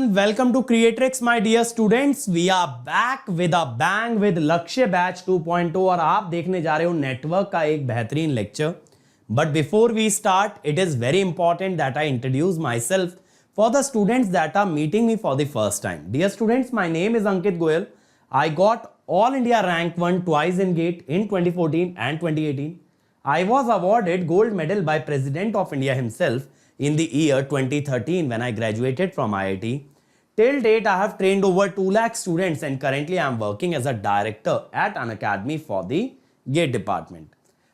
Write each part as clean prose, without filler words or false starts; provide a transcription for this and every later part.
everyone, welcome to Creatrix my dear students. We are back with a bang with लक्ष्य batch 2.0 और आप देखने जा रहे हो नेटवर्क का एक बेहतरीन lecture. But before we start, it is very important that I introduce myself for the students that are meeting me for the first time. Dear students, my name is Ankit Goyal. I got All India Rank 1 twice in GATE in 2014 and 2018. I was awarded gold medal by President of India himself in the year 2013 when I graduated from IIT. Till date, I have trained over 2 lakh students and currently I am working as a director at an academy for the GATE department.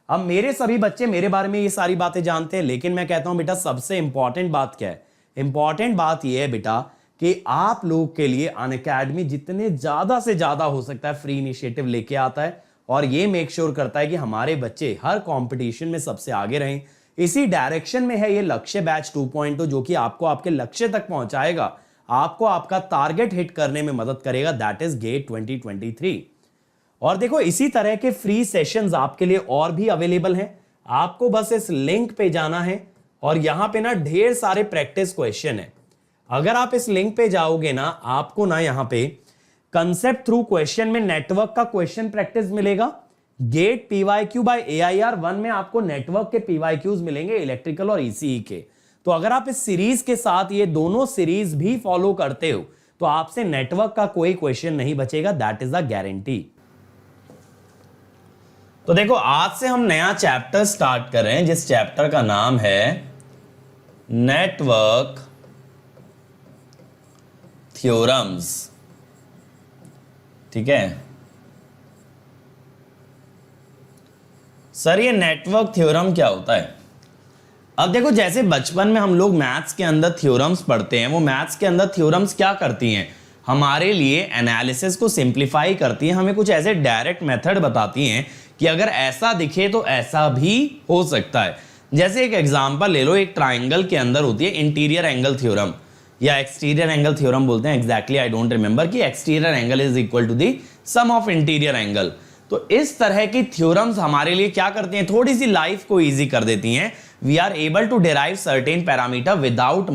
अब मेरे सभी बच्चे मेरे बारे में ये सारी बातें जानते हैं, लेकिन मैं कहता हूं बेटा सबसे इंपॉर्टेंट बात क्या है? इंपॉर्टेंट बात यह है बेटा कि आप लोग के लिए अनअकैडमी जितने ज्यादा से ज्यादा हो सकता है फ्री इनिशिएटिव लेके आता है और ये मेक श्योर करता है कि हमारे बच्चे हर कंपटीशन में सबसे आगे रहें. इसी डायरेक्शन में है ये लक्ष्य बैच 2.0 जो कि आपको आपके लक्ष्य तक पहुंचाएगा, आपको आपका टारगेट हिट करने में मदद करेगा, दैट इज गेट 2023. और देखो इसी तरह के फ्री सेशंस आपके लिए और भी अवेलेबल हैं. आपको बस इस लिंक पे जाना है और यहां पे ना ढेर सारे प्रैक्टिस क्वेश्चन है. अगर आप इस लिंक पे जाओगे ना, आपको ना यहां पे कंसेप्ट थ्रू क्वेश्चन में नेटवर्क का क्वेश्चन प्रैक्टिस मिलेगा. गेट PYQ बाय AIR 1 में आपको नेटवर्क के PYQs मिलेंगे इलेक्ट्रिकल और ECE के. तो अगर आप इस सीरीज के साथ ये दोनों सीरीज भी फॉलो करते हो तो आपसे नेटवर्क का कोई क्वेश्चन नहीं बचेगा, दैट इज अ गारंटी. तो देखो आज से हम नया चैप्टर स्टार्ट कर रहे हैं जिस चैप्टर का नाम है नेटवर्क थ्योरम्स. ठीक है सर, ये नेटवर्क थ्योरम क्या होता है? अब देखो जैसे बचपन में हम लोग मैथ्स के अंदर थ्योरम्स पढ़ते हैं, वो मैथ्स के अंदर थ्योरम्स क्या करती हैं? हमारे लिए एनालिसिस को सिंप्लीफाई करती हैं, हमें कुछ ऐसे डायरेक्ट मेथड बताती हैं कि अगर ऐसा दिखे तो ऐसा भी हो सकता है. जैसे एक एग्जांपल ले लो, एक ट्राइंगल के अंदर होती है इंटीरियर एंगल थ्योरम या एक्सटीरियर एंगल थ्योरम बोलते हैं, एग्जैक्टली आई डोंट रिमेंबर, कि exterior angle is equal to the sum of interior angle. तो इस तरह की थ्योरम्स हमारे लिए क्या करती हैं? थोड़ी सी लाइफ को इजी कर देती हैं. We are able to derive certain parameter without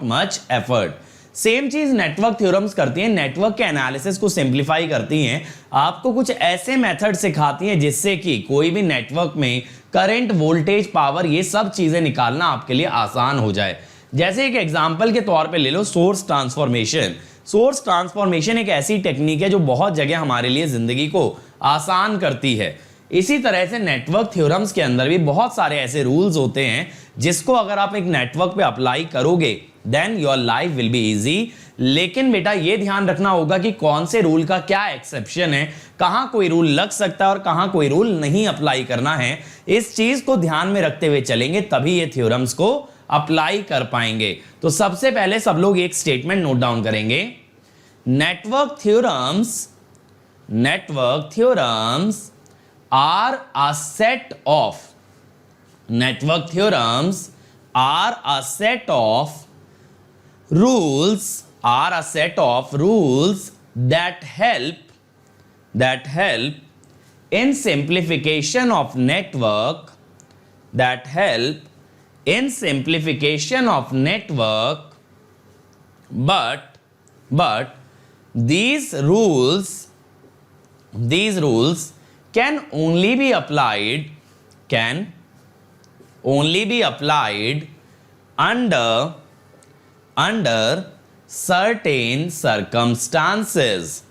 much effort. Same चीज नेटवर्क थ्योरम्स करती हैं, नेटवर्क के एनालिसिस को सिंप्लीफाई करती हैं, आपको कुछ ऐसे मेथड सिखाती हैं जिससे कि कोई भी नेटवर्क में करंट, वोल्टेज, पावर, ये सब चीजें निकालना आपके लिए आसान हो जाए. जैसे एक एग्जांपल के तौर पे ले लो सोर्स ट्रांसफॉर्मेशन. सोर्स ट्रांसफॉर्मेशन एक ऐसी टेक्निक है जो बहुत जगह हमारे लिए जिंदगी को आसान करती है. इसी तरह से नेटवर्क थ्योरम्स के अंदर भी बहुत सारे ऐसे रूल्स होते हैं जिसको अगर आप एक नेटवर्क पे अप्लाई करोगे then your life will be easy. लेकिन बेटा ये ध्यान रखना होगा कि कौन से रूल का क्या एक्सेप्शन है, कहां कोई रूल लग सकता है और कहां कोई रूल नहीं अप्लाई करना है. इस चीज को ध्यान में रखते हुए चलेंगे तभी ये थ्योरम्स को अप्लाई कर पाएंगे. तो सबसे पहले सब लोग एक स्टेटमेंट नोट डाउन करेंगे. Network theorems are a set of rules that help in simplification of network but these rules can only be applied under certain circumstances.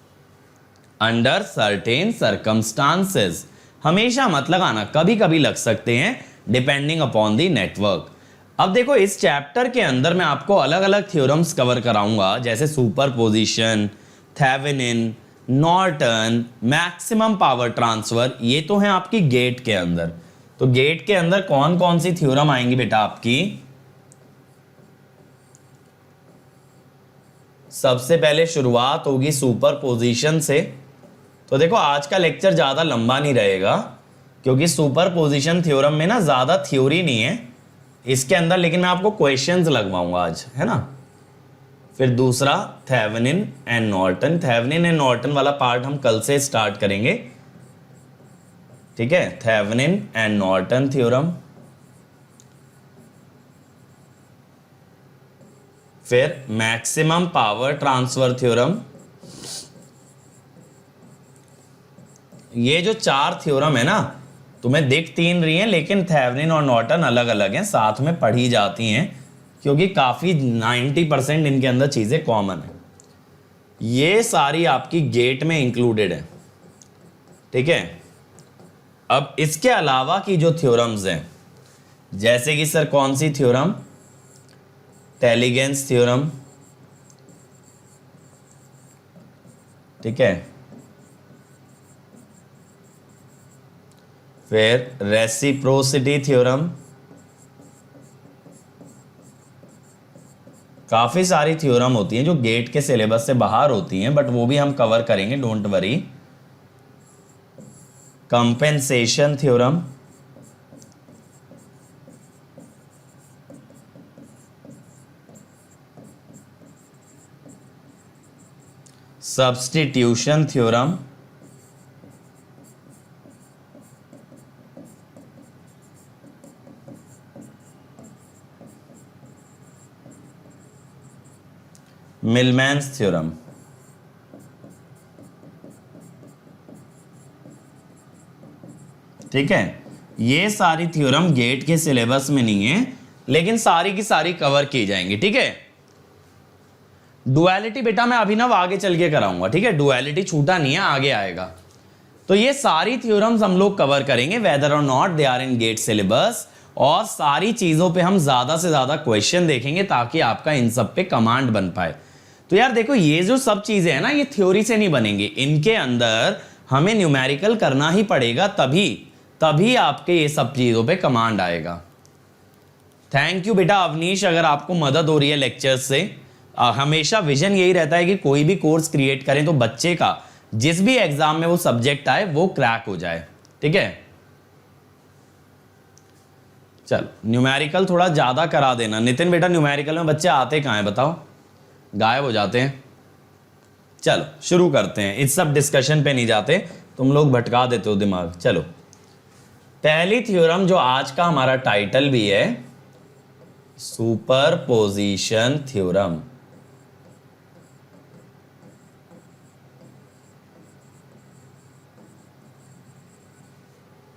हमेशा मत लगाना, कभी कभी लग सकते हैं डिपेंडिंग अपॉन द नेटवर्क. अब देखो इस चैप्टर के अंदर मैं आपको अलग अलग थ्योरम्स कवर कराऊंगा जैसे superposition, Thevenin, Norton, maximum power transfer. ये तो है आपकी गेट के अंदर. तो गेट के अंदर कौन कौन सी थ्योरम आएंगी बेटा आपकी? सबसे पहले शुरुआत होगी सुपरपोजिशन से. तो देखो आज का लेक्चर ज्यादा लंबा नहीं रहेगा क्योंकि सुपरपोजिशन थ्योरम में ना ज्यादा थ्योरी नहीं है इसके अंदर, लेकिन मैं आपको क्वेश्चंस लगवाऊंगा आज, है ना. फिर दूसरा थेवेनिन एंड नॉर्टन वाला पार्ट हम कल से स्टार्ट करेंगे. ठीक है, थेवेनिन एंड नॉर्टन थ्योरम. फिर मैक्सिमम पावर ट्रांसफर थ्योरम। ये जो 4 थ्योरम है ना, तुम्हें दिख 3 रही हैं, लेकिन थेवेनिन और नॉर्टन अलग अलग हैं, साथ में पढ़ी जाती हैं क्योंकि काफी 90% इनके अंदर चीजें कॉमन है। ये सारी आपकी गेट में इंक्लूडेड है, ठीक है। अब इसके अलावा की जो थ्योरम्स हैं, जैसे कि सर कौन सी थ्योरम, टेलीगेंस थ्योरम, ठीक है, फिर रेसिप्रोसिटी थ्योरम, काफी सारी थ्योरम होती हैं जो गेट के सिलेबस से बाहर होती हैं, बट वो भी हम कवर करेंगे, don't worry. Compensation theorem, substitution theorem, Millman's theorem. ठीक है, ये सारी थ्योरम गेट के सिलेबस में नहीं है, लेकिन सारी की सारी कवर की जाएंगी, ठीक है। डुअलिटी बेटा मैं अभिनव आगे चल के कराऊंगा, ठीक है, डुअलिटी छूटा नहीं है, आगे आएगा। तो ये सारी थ्योरम्स हम लोग कवर करेंगे, वेदर और not they are in GATE syllabus, और सारी चीजों पे हम ज्यादा से ज्यादा क्वेश्चन देखेंगे ताकि आपका इन सब पे कमांड बन पाए। तो यार देखो, ये जो सब चीजें हैं ना, ये थ्योरी से नहीं बनेंगे, इनके अंदर हमें न्यूमेरिकल करना ही पड़ेगा, तभी आपके ये सब चीजों पे कमांड आएगा। थैंक यू बेटा अवनीश, अगर आपको मदद हो रही है लेक्चर्स से। हमेशा विजन यही रहता है कि कोई भी कोर्स क्रिएट करें तो बच्चे का जिस भी एग्जाम में वो सब्जेक्ट आए वो क्रैक हो जाए, ठीक है। चलो न्यूमेरिकल थोड़ा ज्यादा करा देना नितिन बेटा, न्यूमेरिकल में बच्चे आते कहाँ हैं बताओ, गायब हो जाते हैं। चलो शुरू करते हैं, इस सब डिस्कशन पे नहीं जाते, तुम लोग भटका देते हो दिमाग। चलो पहली थ्योरम जो आज का हमारा टाइटल भी है, सुपरपोजिशन थ्योरम।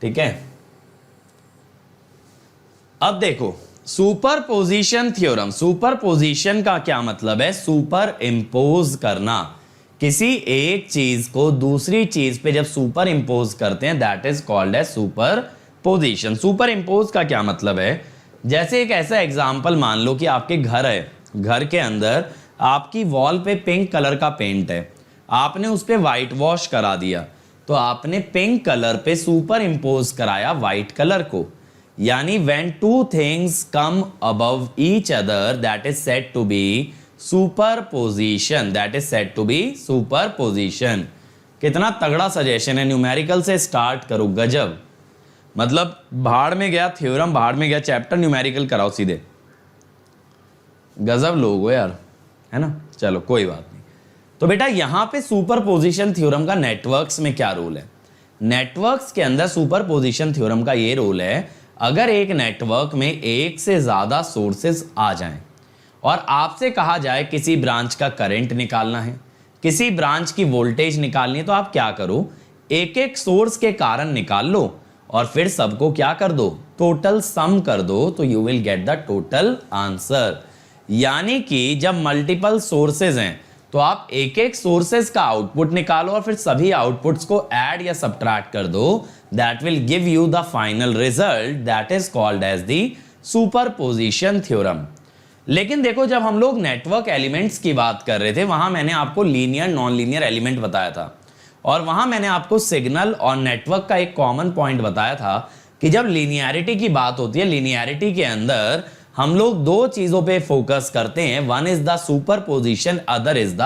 ठीक है, अब देखो सुपरपोजिशन थ्योरम, सुपरपोजिशन का क्या मतलब है, सुपर इंपोज करना, किसी एक चीज को दूसरी चीज पे जब सुपर इंपोज करते हैं that is called as superposition. Super impose का क्या मतलब है, जैसे एक ऐसा एग्जांपल मान लो कि आपके घर है, घर के अंदर आपकी वॉल पे पिंक कलर का पेंट है, आपने उस पे व्हाइट वॉश करा दिया, तो आपने पिंक कलर पे सुपर इंपोज कराया व्हाइट कलर को। यानी when two things come above each other that is said to be superposition, that is said to be superposition। कितना तगड़ा सजेशन है, न्यूमेरिकल से स्टार्ट करो, गजब। मतलब भाड़ में गया थ्योरम, भाड़ में गया चैप्टर, न्यूमेरिकल कराओ सीधे, गजब लोग हो यार, है ना। चलो कोई बात नहीं। तो बेटा यहां पे सुपरपोजिशन थ्योरम का नेटवर्क्स में क्या रोल है, नेटवर्क्स के अंदर सुपरपोजिशन थ्योरम का ये रोल है, अगर एक नेटवर्क में एक से ज्यादा सोर्सेस आ जाएं और आपसे कहा जाए किसी ब्रांच का करंट निकालना है, किसी ब्रांच की वोल्टेज निकालनी है, तो आप क्या करो, एक एक सोर्स के कारण निकाल लो और फिर सबको क्या कर दो, टोटल सम कर दो, तो you will get the total answer. यानी कि जब मल्टीपल सोर्सेज हैं तो आप एक एक सोर्सेज का आउटपुट निकालो और फिर सभी आउटपुट्स को ऐड या सब्ट्रैक्ट कर दो, that will give you the final result, that is called as the superposition theorem. लेकिन देखो जब हम लोग नेटवर्क एलिमेंट्स की बात कर रहे थे, वहां मैंने आपको लीनियर नॉन लीनियर एलिमेंट बताया था, और वहां मैंने आपको सिग्नल और नेटवर्क का एक कॉमन पॉइंट बताया था कि जब लीनियरिटी की बात होती है, लीनियरिटी के अंदर हम लोग दो चीजों पे फोकस करते हैं, one is the superposition, other is the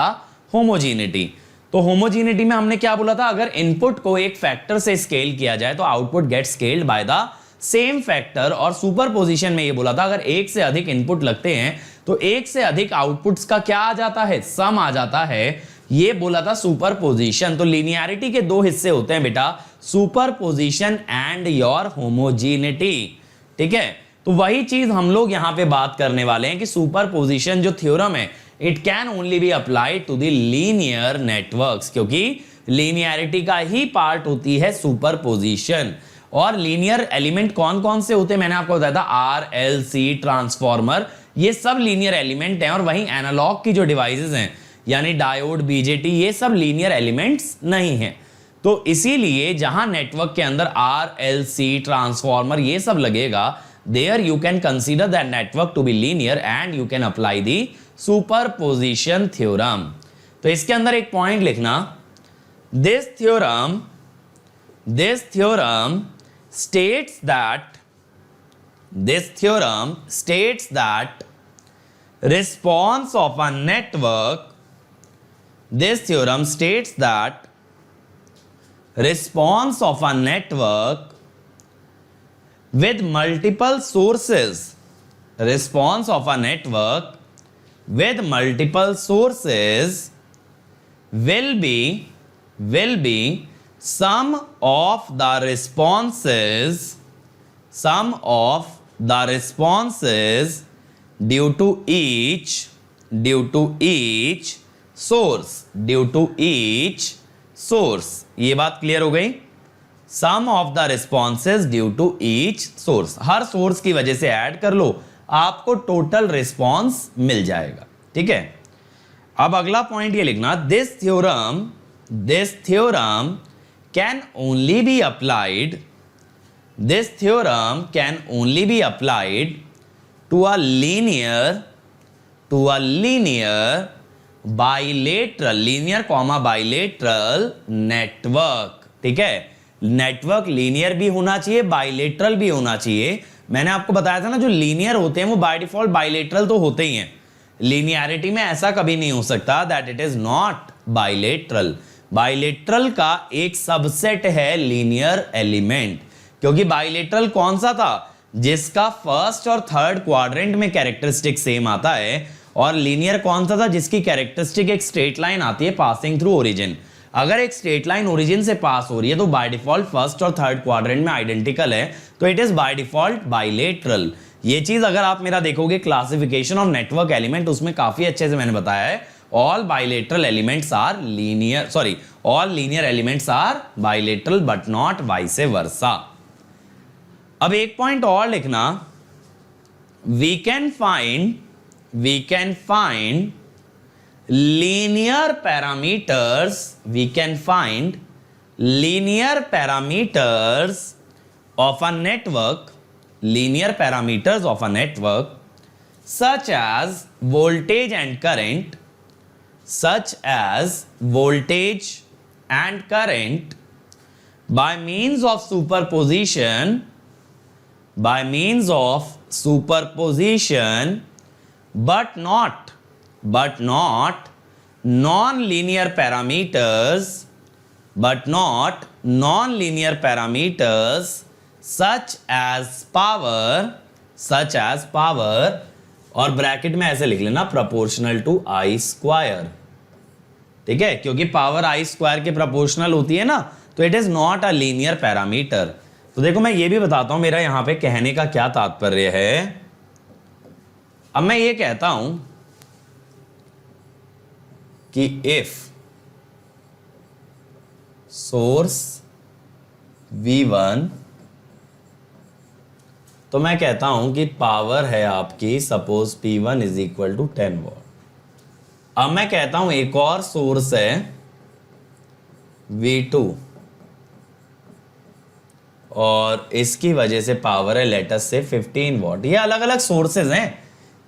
homogeneity. तो होमोजीनिटी में हमने क्या बोला था, अगर इनपुट को एक फैक्टर से स्केल किया जाए तो output gets scaled by the same factor, और सुपरपोजिशन में ये बोला था अगर एक से अधिक इनपुट लगते हैं तो एक से अधिक आउटपुट्स का क्या आ जाता है, सम आ जाता है, ये बोला था सुपरपोजिशन। तो लीनियरिटी के दो हिस्से होते हैं बेटा, सुपरपोजिशन एंड योर होमोजीनिटी। ठीक है, तो वही चीज हम लोग यहां पे बात करने वाले हैं कि सुपरपोजिशन जो थ्योरम है it can only be applied to the linear networks, क्योंकि लीनियरिटी का ही पार्ट होती है सुपरपोजिशन। और लीनियर एलिमेंट कौन कौन से होते हैं मैंने आपको बताया था, आर एल सी ट्रांसफॉर्मर, ये सब लीनियर एलिमेंट हैं। और वहीं एनालॉग की जो डिवाइसेस हैं यानी डायोड बीजेटी ये सब लीनियर एलिमेंट्स नहीं हैं। तो इसीलिए जहां नेटवर्क के अंदर आर एल सी ट्रांसफॉर्मर ये सब लगेगा, there you can consider that network to be linear and you can apply the superposition theorem. तो इसके अंदर एक पॉइंट लिखना, this theorem states that response of a network, this theorem states that response of a network with multiple sources, response of a network with multiple sources will be sum of the responses due to each source। ये बात clear हो गई? Sum of the responses due to each source, हर source की वजह से add कर लो, आपको टोटल रिस्पॉन्स मिल जाएगा। ठीक है, अब अगला पॉइंट ये लिखना, this theorem can only be applied to a linear bilateral network. ठीक है, नेटवर्क लीनियर भी होना चाहिए, बाइलेटरल भी होना चाहिए। मैंने आपको बताया था ना, जो लीनियर होते हैं वो बाय डिफॉल्ट बाइलेटरल तो होते ही हैं, लीनियरिटी में ऐसा कभी नहीं हो सकता that it is not bilateral. Bilateral का एक सबसेट है लीनियर एलिमेंट, क्योंकि बाइलेटरल कौन सा था, जिसका फर्स्ट और थर्ड क्वाड्रेंट में कैरेक्टरिस्टिक सेम आता है, और लीनियर कौन सा था, जिसकी कैरेक्टरिस्टिक एक स्ट्रेट लाइन आती है पासिंग थ्रू ओरिजिन। अगर एक स्ट्रेट लाइन ओरिजिन से पास हो रही है तो बाय डिफॉल्ट फर्स्ट और थर्ड क्वाड्रेंट में आइडेंटिकल है, तो it is by default bilateral. ये चीज अगर आप मेरा देखोगे क्लासिफिकेशन ऑफ नेटवर्क एलिमेंट, उसमें काफी अच्छे से मैंने बताया है, all bilateral elements are linear, sorry, all linear elements are bilateral but not vice versa। अब एक पॉइंट और लिखना, we can find linear parameters of a network such as voltage and current by means of superposition but not non-linear parameters such as power, और bracket में ऐसे लिख लेना proportional to I square. ठीक है, क्योंकि पावर आई स्क्वायर के proportional होती है ना, तो it is not a linear parameter. तो देखो मैं ये भी बताता हूं मेरा यहां पे कहने का क्या तात्पर्य है। अब मैं ये कहता हूं कि इफ सोर्स V1, तो मैं कहता हूं कि पावर है आपकी suppose P1 is equal to 10 watt. अब मैं कहता हूं एक और सोर्स है V2 और इसकी वजह से पावर है लेटस से 15 वॉट। ये अलग अलग सोर्सेज हैं,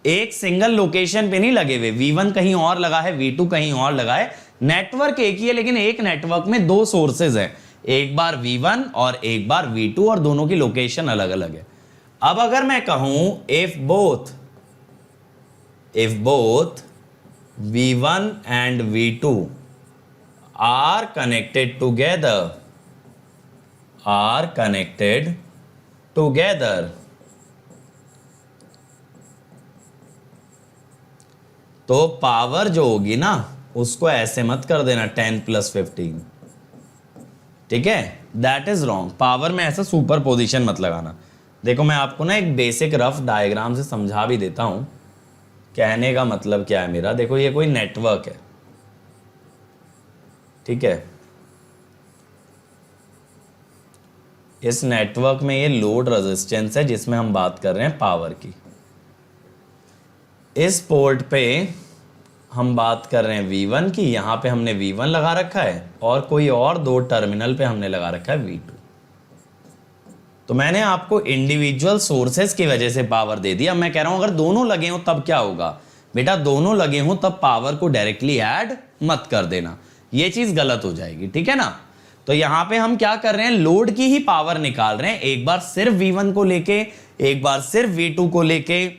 एक सिंगल लोकेशन पे नहीं लगे हुए, V1 कहीं और लगा है, V2 कहीं और लगा है, नेटवर्क एक ही है लेकिन एक नेटवर्क में दो सोर्सेज हैं, एक बार V1 और एक बार V2 और दोनों की लोकेशन अलग अलग है। अब अगर मैं कहूं if both V1 and V2 are connected together, तो पावर जो होगी ना उसको ऐसे मत कर देना 10 + 15, ठीक है, दैट इज रॉन्ग। पावर में ऐसा सुपर पोजिशन मत लगाना। देखो मैं आपको ना एक बेसिक रफ डायग्राम से समझा भी देता हूं, कहने का मतलब क्या है मेरा। देखो ये कोई नेटवर्क है, ठीक है। इस नेटवर्क में ये लोड रेजिस्टेंस है जिसमें हम बात कर रहे हैं पावर की। इस पोर्ट पे हम बात कर रहे हैं V1 की, यहां पे हमने V1 लगा रखा है और कोई और दो टर्मिनल पे हमने लगा रखा है V2। तो मैंने आपको इंडिविजुअल सोर्सेस की वजह से पावर दे दिया। मैं कह रहा हूं अगर दोनों लगे हो तब क्या होगा बेटा, दोनों लगे हो तब पावर को डायरेक्टली ऐड मत कर देना, ये चीज गलत हो जाएगी, ठीक है ना। तो यहां पे हम क्या कर रहे हैं, लोड की ही पावर निकाल रहे हैं, एक बार सिर्फ V1 को लेके, एक बार सिर्फ V2 को लेके।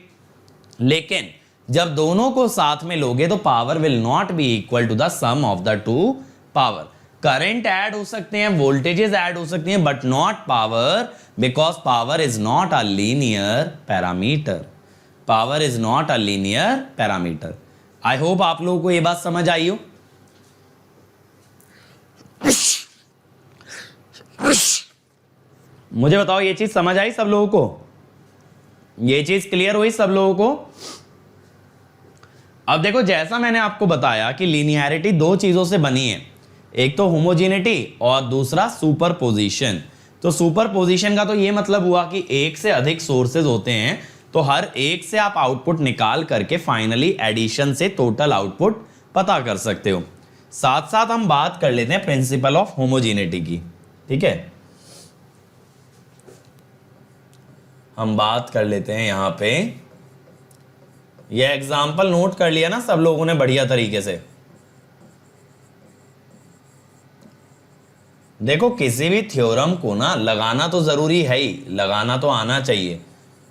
लेकिन जब दोनों को साथ में लोगे तो power will not be equal to the sum of the two power. Current add हो सकते हैं, वोल्टेजेस ऐड हो सकती हैं, but not power, because power is not a linear parameter. Power is not a linear parameter. I hope आप लोगों को यह बात समझ आई हो। मुझे बताओ ये चीज समझ आई सब लोगों को, ये चीज क्लियर हुई सब लोगों को। अब देखो जैसा मैंने आपको बताया कि लीनियरिटी दो चीजों से बनी है, एक तो होमोजेनिटी और दूसरा सुपरपोजिशन। तो सुपरपोजिशन का तो ये मतलब हुआ कि एक से अधिक सोर्सेज होते हैं तो हर एक से आप आउटपुट निकाल करके फाइनली एडिशन से टोटल आउटपुट पता कर सकते हो। साथ साथ हम बात कर लेते हैं प्रिंसिपल ऑफ होमोजेनिटी की, ठीक है। हम बात कर लेते हैं यहां पे, ये एग्जाम्पल नोट कर लिया ना सब लोगों ने बढ़िया तरीके से। देखो किसी भी थ्योरम को ना लगाना तो जरूरी है ही, लगाना तो आना चाहिए,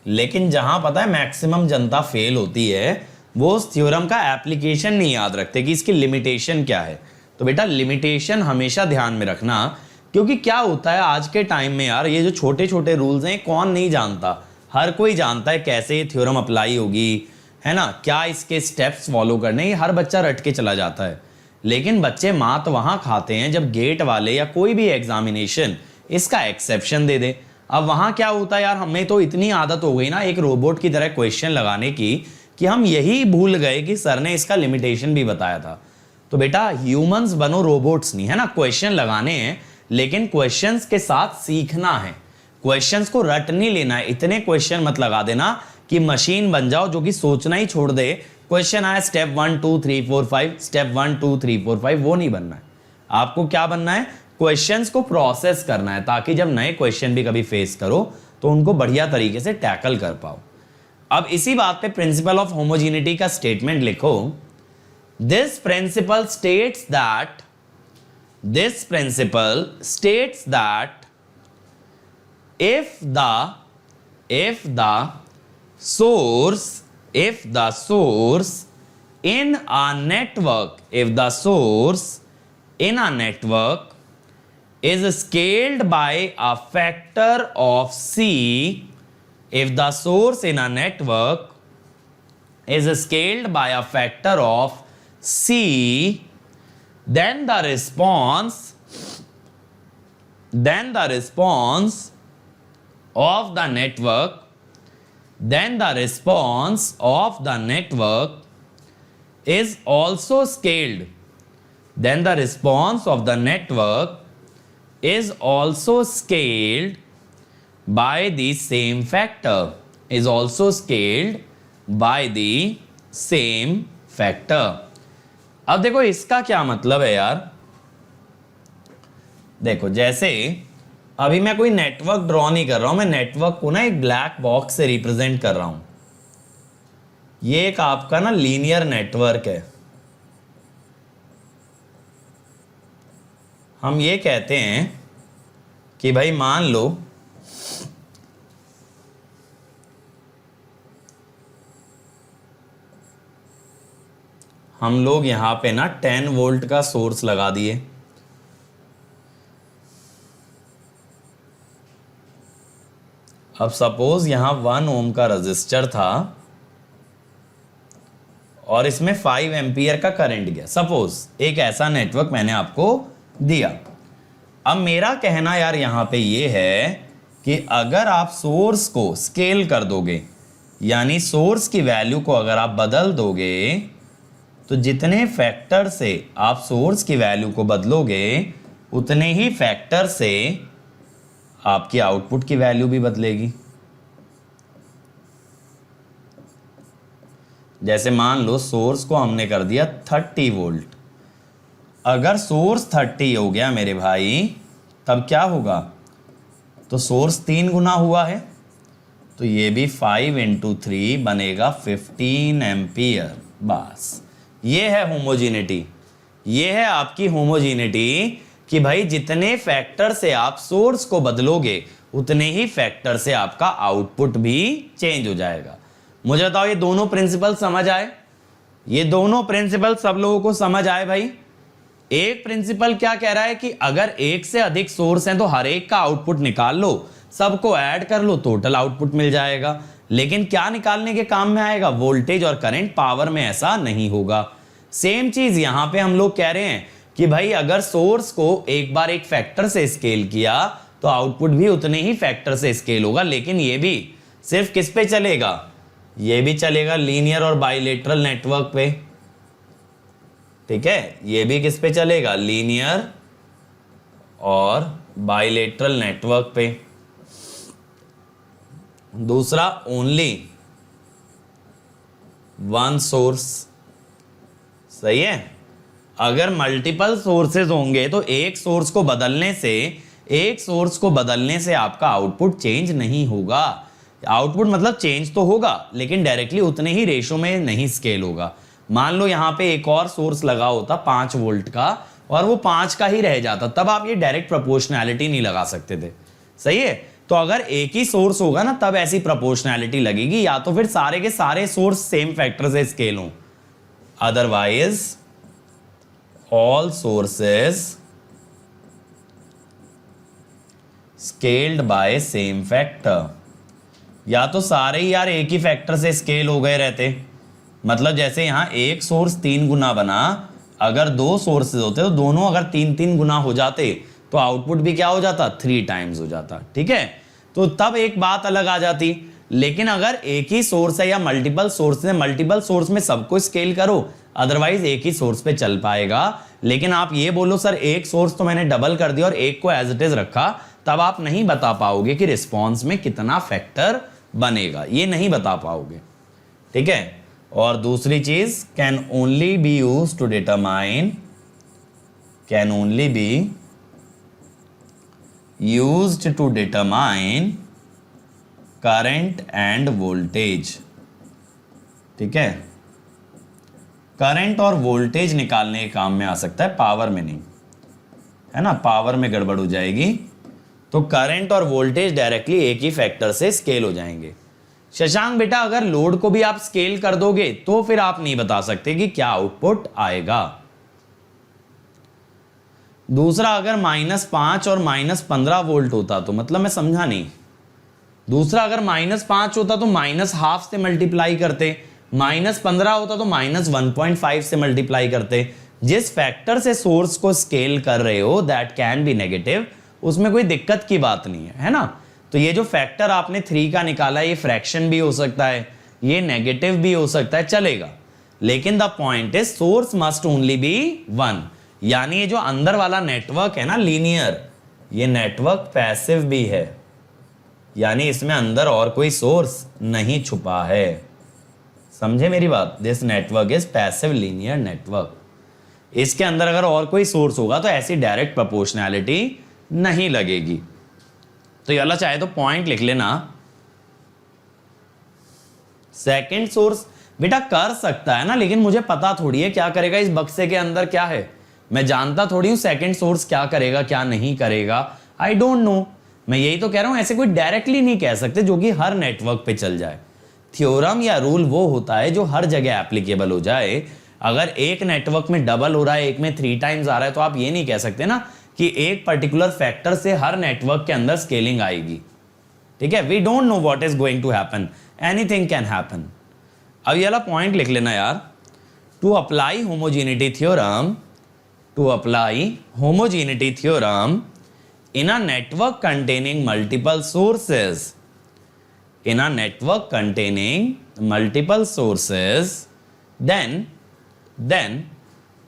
लेकिन जहां पता है मैक्सिमम जनता फेल होती है वो उस थ्योरम का एप्लीकेशन नहीं याद रखते कि इसकी लिमिटेशन क्या है। तो बेटा लिमिटेशन हमेशा ध्यान में रखना, क्योंकि क्या होता है आज के टाइम में यार, ये जो छोटे छोटे रूल्स हैं कौन नहीं जानता, हर कोई जानता है कैसे ये थ्योरम अप्लाई होगी, है ना, क्या इसके स्टेप्स फॉलो करने, ये हर बच्चा रट के चला जाता है। लेकिन बच्चे मात वहां खाते हैं जब गेट वाले या कोई भी एग्जामिनेशन इसका एक्सेप्शन दे दे। अब वहां क्या होता है यार, हमें तो इतनी आदत हो गई ना एक रोबोट की तरह क्वेश्चन लगाने की कि हम यही भूल गए कि सर ने इसका लिमिटेशन भी बताया था। तो बेटा ह्यूमंस बनो, रोबोट्स नहीं, है ना। क्वेश्चन लगाने हैं लेकिन क्वेश्चंस के साथ सीखना है, क्वेश्चंस को रट नहीं लेना है। इतने क्वेश्चन मत लगा देना कि मशीन बन जाओ जो कि सोचना ही छोड़ दे। क्वेश्चन आया स्टेप 1 2 3 4 5, स्टेप 1 2 3 4 5, वो नहीं बनना है। आपको क्या बनना है, क्वेश्चंस को प्रोसेस करना है, ताकि जब नए क्वेश्चन भी कभी फेस करो तो उनको बढ़िया तरीके से टैकल कर पाओ। अब इसी बात पे प्रिंसिपल ऑफ होमोजेनिटी का स्टेटमेंट लिखो। This principle states that, this principle states that if the source in a network, if the source in a network is scaled by a factor of c, if the source in a network is scaled by a factor of c, then the response of the network, then the response of the network is also scaled, then the response of the network is also scaled by the same factor, is also scaled by the same factor। अब देखो इसका क्या मतलब है यार, देखो जैसे अभी मैं कोई नेटवर्क ड्रॉ नहीं कर रहा हूं, मैं नेटवर्क को ना एक ब्लैक बॉक्स से रिप्रेजेंट कर रहा हूं। ये एक आपका ना लीनियर नेटवर्क है। हम ये कहते हैं कि भाई मान लो हम लोग यहां पे ना 10 वोल्ट का सोर्स लगा दिए, अब सपोज यहां 1 ओम का रजिस्टर था और इसमें 5 एम्पियर का करंट गया। सपोज एक ऐसा नेटवर्क मैंने आपको दिया। अब मेरा कहना यार यहां पे ये है कि अगर आप सोर्स को स्केल कर दोगे, यानी सोर्स की वैल्यू को अगर आप बदल दोगे, तो जितने फैक्टर से आप सोर्स की वैल्यू को बदलोगे उतने ही फैक्टर से आपकी आउटपुट की वैल्यू भी बदलेगी। जैसे मान लो सोर्स को हमने कर दिया 30 वोल्ट, अगर सोर्स 30 हो गया मेरे भाई, तब क्या होगा, तो सोर्स 3 गुना हुआ है, तो ये भी 5 × 3 बनेगा 15 एम्पियर। बस ये है होमोजेनिटी, ये है आपकी होमोजेनिटी कि भाई जितने फैक्टर से आप सोर्स को बदलोगे उतने ही फैक्टर से आपका आउटपुट भी चेंज हो जाएगा। मुझे बताओ ये दोनों प्रिंसिपल समझ आए? ये दोनों प्रिंसिपल सब लोगों को समझ आए भाई? एक प्रिंसिपल क्या कह रहा है कि अगर एक से अधिक सोर्स हैं तो हर एक का आउटपुट निकाल लो, सबको ऐड कर लो, टोटल आउटपुट मिल जाएगा। लेकिन क्या निकालने के काम में आएगा? वोल्टेज और करंट। पावर में ऐसा नहीं होगा। सेम चीज यहां पे हम लोग कह रहे हैं कि भाई अगर सोर्स को एक बार एक फैक्टर से स्केल किया तो आउटपुट भी उतने ही फैक्टर से स्केल होगा, लेकिन ये भी सिर्फ किस पे चलेगा? ये भी चलेगा लीनियर और बाइलेटरल नेटवर्क पे। ठीक है, ये भी किस पे चलेगा? लीनियर और बाइलेटरल नेटवर्क पे। दूसरा, ओनली वन सोर्स। सही है, अगर मल्टीपल सोर्सेज होंगे तो एक सोर्स को बदलने से आपका आउटपुट चेंज नहीं होगा। आउटपुट मतलब चेंज तो होगा, लेकिन डायरेक्टली उतने ही रेशो में नहीं स्केल होगा। मान लो यहां पे एक और सोर्स लगा होता 5 वोल्ट का और वो 5 का ही रह जाता, तब आप ये डायरेक्ट प्रोपोर्शनैलिटी नहीं लगा सकते थे। सही है, तो अगर एक ही सोर्स होगा ना तब ऐसी प्रोपोर्शनैलिटी लगेगी, या तो फिर सारे के सारे सोर्स सेम फैक्टर से स्केल हों, otherwise all sources scaled by same factor. या तो सारे ही यार एक ही फैक्टर से स्केल हो गए रहते, मतलब जैसे यहां एक सोर्स 3 गुना बना, अगर 2 सोर्सेज होते तो दोनों अगर 3-3 गुना हो जाते तो आउटपुट भी क्या हो जाता? 3 टाइम्स हो जाता। ठीक है, तो तब एक बात अलग आ जाती। लेकिन अगर एक ही सोर्स है या मल्टीपल सोर्स है, मल्टीपल सोर्स में सबको स्केल करो, अदरवाइज एक ही सोर्स पे चल पाएगा। लेकिन आप ये बोलो सर एक सोर्स तो मैंने डबल कर दिया और एक को एज इट इज रखा, तब आप नहीं बता पाओगे कि रिस्पॉन्स में कितना फैक्टर बनेगा, ये नहीं बता पाओगे। ठीक है, और दूसरी चीज, can only be used to determine, can only be used to determine current and voltage। ठीक है, करंट और वोल्टेज निकालने के काम में आ सकता है, पावर में नहीं, है ना, पावर में गड़बड़ हो जाएगी। तो करंट और वोल्टेज डायरेक्टली एक ही फैक्टर से स्केल हो जाएंगे। शशांक बेटा अगर लोड को भी आप स्केल कर दोगे तो फिर आप नहीं बता सकते कि क्या आउटपुट आएगा। दूसरा, अगर -5 और -15 वोल्ट होता तो मतलब मैं समझा नहीं। दूसरा, अगर -5 होता तो -½ से मल्टीप्लाई करते, -15 होता तो -1.5 से मल्टीप्लाई करते। जिस फैक्टर से सोर्स को स्केल कर रहे हो दैट कैन बी नेगेटिव, उसमें कोई दिक्कत की बात नहीं है ना। तो ये जो फैक्टर आपने 3 का निकाला, ये फ्रैक्शन भी हो सकता है, ये नेगेटिव भी हो सकता है, चलेगा। लेकिन the point is source must only be 1। यानी ये जो अंदर वाला नेटवर्क है ना लीनियर, ये नेटवर्क पैसिव भी है, यानी इसमें अंदर और कोई सोर्स नहीं छुपा है। समझे मेरी बात? This network is passive linear network. इसके अंदर अगर और कोई सोर्स होगा तो ऐसी डायरेक्ट प्रोपोर्शनैलिटी नहीं लगेगी। तो ये वाला चाहे तो पॉइंट लिख लेना। सेकंड सोर्स बेटा कर सकता है ना, लेकिन मुझे पता थोड़ी है क्या करेगा इस बक्से के अंदर क्या है। मैं जानता थोड़ी हूं सेकंड सोर्स क्या करेगा क्या नहीं करेगा, आई डोंट नो। मैं यही तो कह रहा हूं, ऐसे कोई डायरेक्टली नहीं कह सकते जो कि हर नेटवर्क पे चल जाए। थ्योरम या रूल वो होता है जो हर जगह एप्लीकेबल हो जाए। अगर एक नेटवर्क में डबल हो रहा है, एक में 3 टाइम्स आ रहा है, तो आप ये नहीं कह सकते ना कि एक पर्टिकुलर फैक्टर से हर नेटवर्क के अंदर स्केलिंग आएगी। ठीक है, we don't know what is going to happen, anything can happen. अब ये वाला पॉइंट लिख लेना यार। To apply homogeneity theorem, to apply homogeneity theorem, in a network containing multiple sources, in a network containing multiple sources, then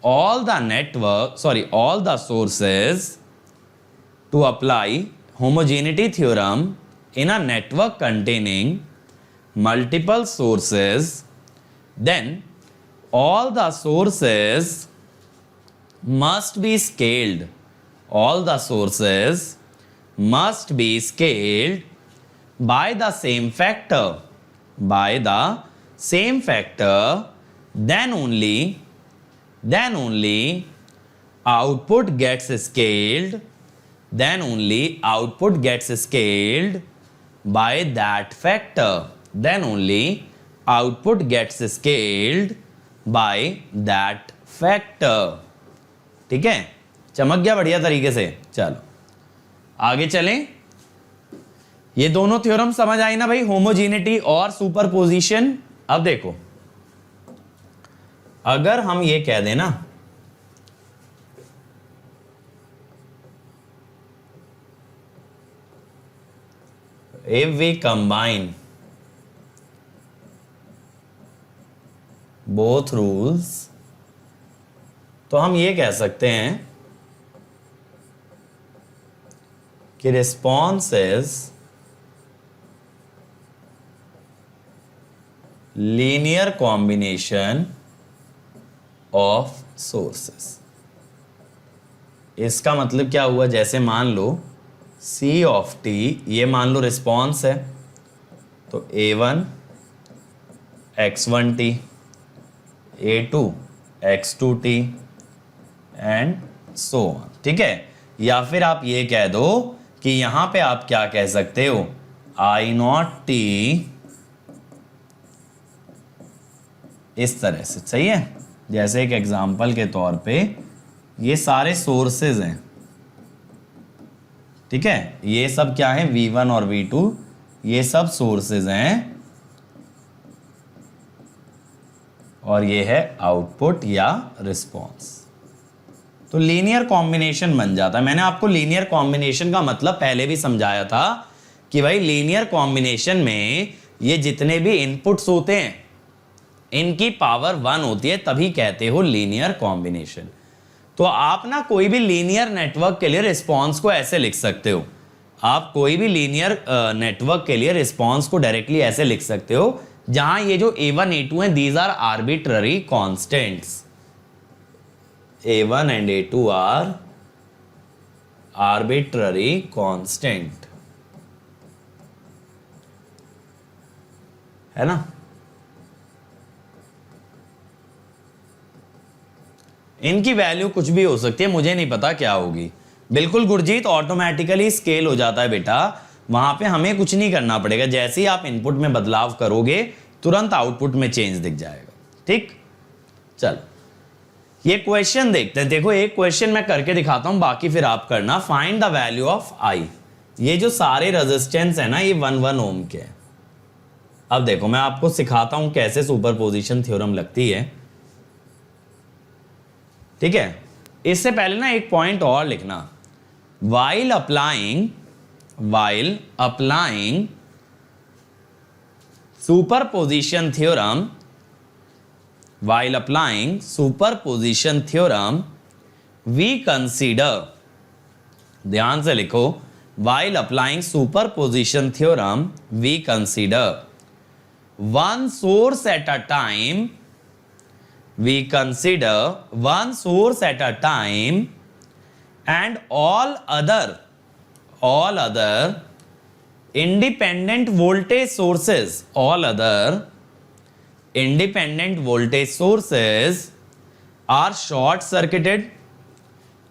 all the sources, to apply homogeneity theorem in a network containing multiple sources, then all the sources must be scaled. All the sources must be scaled by the same factor. By the same factor, then only output gets scaled. Then only output gets scaled by that factor. Then only output gets scaled by that factor. ठीक है, चमक गया बढ़िया तरीके से। चलो आगे चलें। ये दोनों थ्योरम समझ आई ना भाई, होमोजीनिटी और सुपरपोजिशन। अब देखो, अगर हम ये कह दें ना if we combine both rules, तो हम ये कह सकते हैं कि response is linear combination of sources. इसका मतलब क्या हुआ, जैसे मान लो C ऑफ t, ये मान लो रिस्पॉन्स है, तो A1 x1t, A2 x2t and so on. ठीक है, या फिर आप ये कह दो कि यहां पे आप क्या कह सकते हो, I0t, इस तरह से। सही है, जैसे एक एग्जांपल के तौर पे ये सारे सोर्सेज हैं। ठीक है, ये सब क्या है, V1 और V2, ये सब सोर्सेज हैं, और ये है आउटपुट या रिस्पॉन्स। तो लीनियर कॉम्बिनेशन बन जाता है। मैंने आपको लीनियर कॉम्बिनेशन का मतलब पहले भी समझाया था कि भाई लीनियर कॉम्बिनेशन में ये जितने भी इनपुट्स होते हैं इनकी पावर 1 होती है, तभी कहते हो लीनियर कॉम्बिनेशन। तो आप ना कोई भी लीनियर नेटवर्क के लिए रिस्पॉन्स को ऐसे लिख सकते हो। आप कोई भी लीनियर नेटवर्क के लिए रिस्पॉन्स को डायरेक्टली ऐसे लिख सकते हो, जहां ये जो A1 A2 हैं, these are arbitrary constants. A1 and A2 are arbitrary constant, है ना। इनकी वैल्यू कुछ भी हो सकती है, मुझे नहीं पता क्या होगी। बिल्कुल गुरजीत, ऑटोमेटिकली स्केल हो जाता है बेटा, वहां पे हमें कुछ नहीं करना पड़ेगा। जैसे ही आप इनपुट में बदलाव करोगे तुरंत आउटपुट में चेंज दिख जाएगा। ठीक, चलो ये क्वेश्चन देखते हैं। देखो एक क्वेश्चन मैं करके दिखाता हूं, बाकी फिर आप करना। फाइंड द वैल्यू ऑफ आई। ये जो सारे रेजिस्टेंस है ना, ये 1 ओम के हैं। अब देखो मैं आपको सिखाता हूं कैसे सुपरपोजिशन थ्योरम लगती है। ठीक है, इससे पहले ना एक पॉइंट और लिखना, while applying superposition theorem, while applying superposition theorem, we consider, ध्यान से लिखो, while applying superposition theorem, we consider one source at a time, we consider one source at a time, and all other independent voltage sources, all other independent voltage sources are short circuited.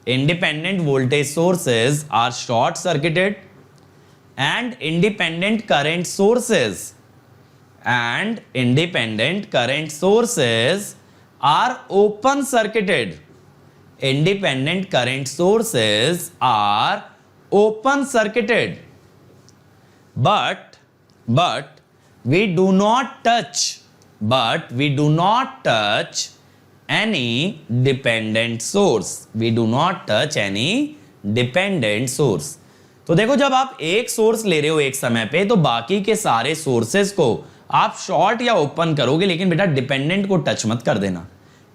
Independent voltage sources are short circuited, and independent current sources are open circuited. Independent current sources are open circuited, but we do not touch any dependent source. We do not touch any dependent source. तो देखो जब आप एक source ले रहे हो एक समय पे तो बाकी के सारे सोर्सेस को आप शॉर्ट या ओपन करोगे, लेकिन बेटा डिपेंडेंट को टच मत कर देना।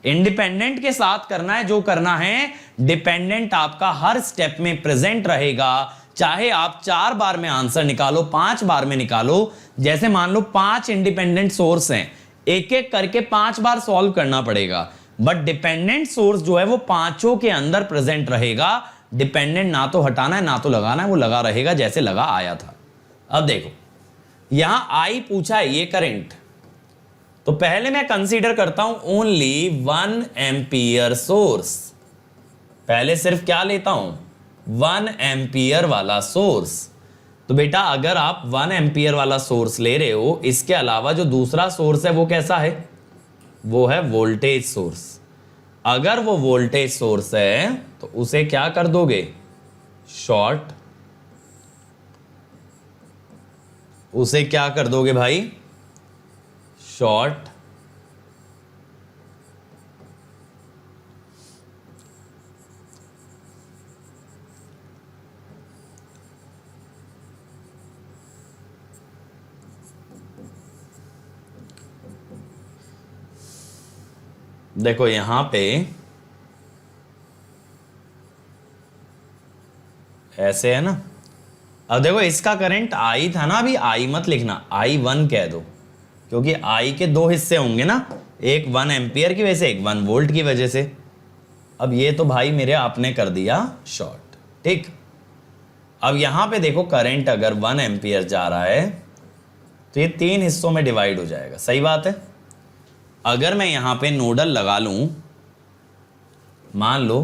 इंडिपेंडेंट के साथ करना है जो करना है। डिपेंडेंट आपका हर स्टेप में प्रेजेंट रहेगा, चाहे आप 4 बार में आंसर निकालो, 5 बार में निकालो। जैसे मान लो 5 इंडिपेंडेंट सोर्स हैं, एक एक करके 5 बार सॉल्व करना पड़ेगा, बट डिपेंडेंट सोर्स जो है वो पांचों के अंदर प्रेजेंट रहेगा। डिपेंडेंट ना तो हटाना है ना तो लगाना है, वो लगा रहेगा जैसे लगा आया था। अब देखो यहां आई पूछा है ये करंट, तो पहले मैं कंसीडर करता हूं ओनली 1 एम्पियर सोर्स। पहले सिर्फ क्या लेता हूं, 1 एम्पियर वाला सोर्स। तो बेटा अगर आप 1 एम्पियर वाला सोर्स ले रहे हो, इसके अलावा जो दूसरा सोर्स है वो कैसा है, वो है वोल्टेज सोर्स। अगर वो वोल्टेज सोर्स है तो उसे क्या कर दोगे, शॉर्ट। उसे क्या कर दोगे भाई, शॉर्ट। देखो यहां पे ऐसे है ना। अब देखो इसका करंट आई था ना, अभी आई मत लिखना, I1 कह दो, क्योंकि आई के दो हिस्से होंगे ना, एक 1 एम्पियर की वजह से, एक 1 वोल्ट की वजह से। अब ये तो भाई मेरे आपने कर दिया शॉर्ट, ठीक। अब यहां पे देखो करंट अगर 1 एम्पियर जा रहा है तो ये 3 हिस्सों में डिवाइड हो जाएगा, सही बात है। अगर मैं यहां पे नोडल लगा लूं, मान लो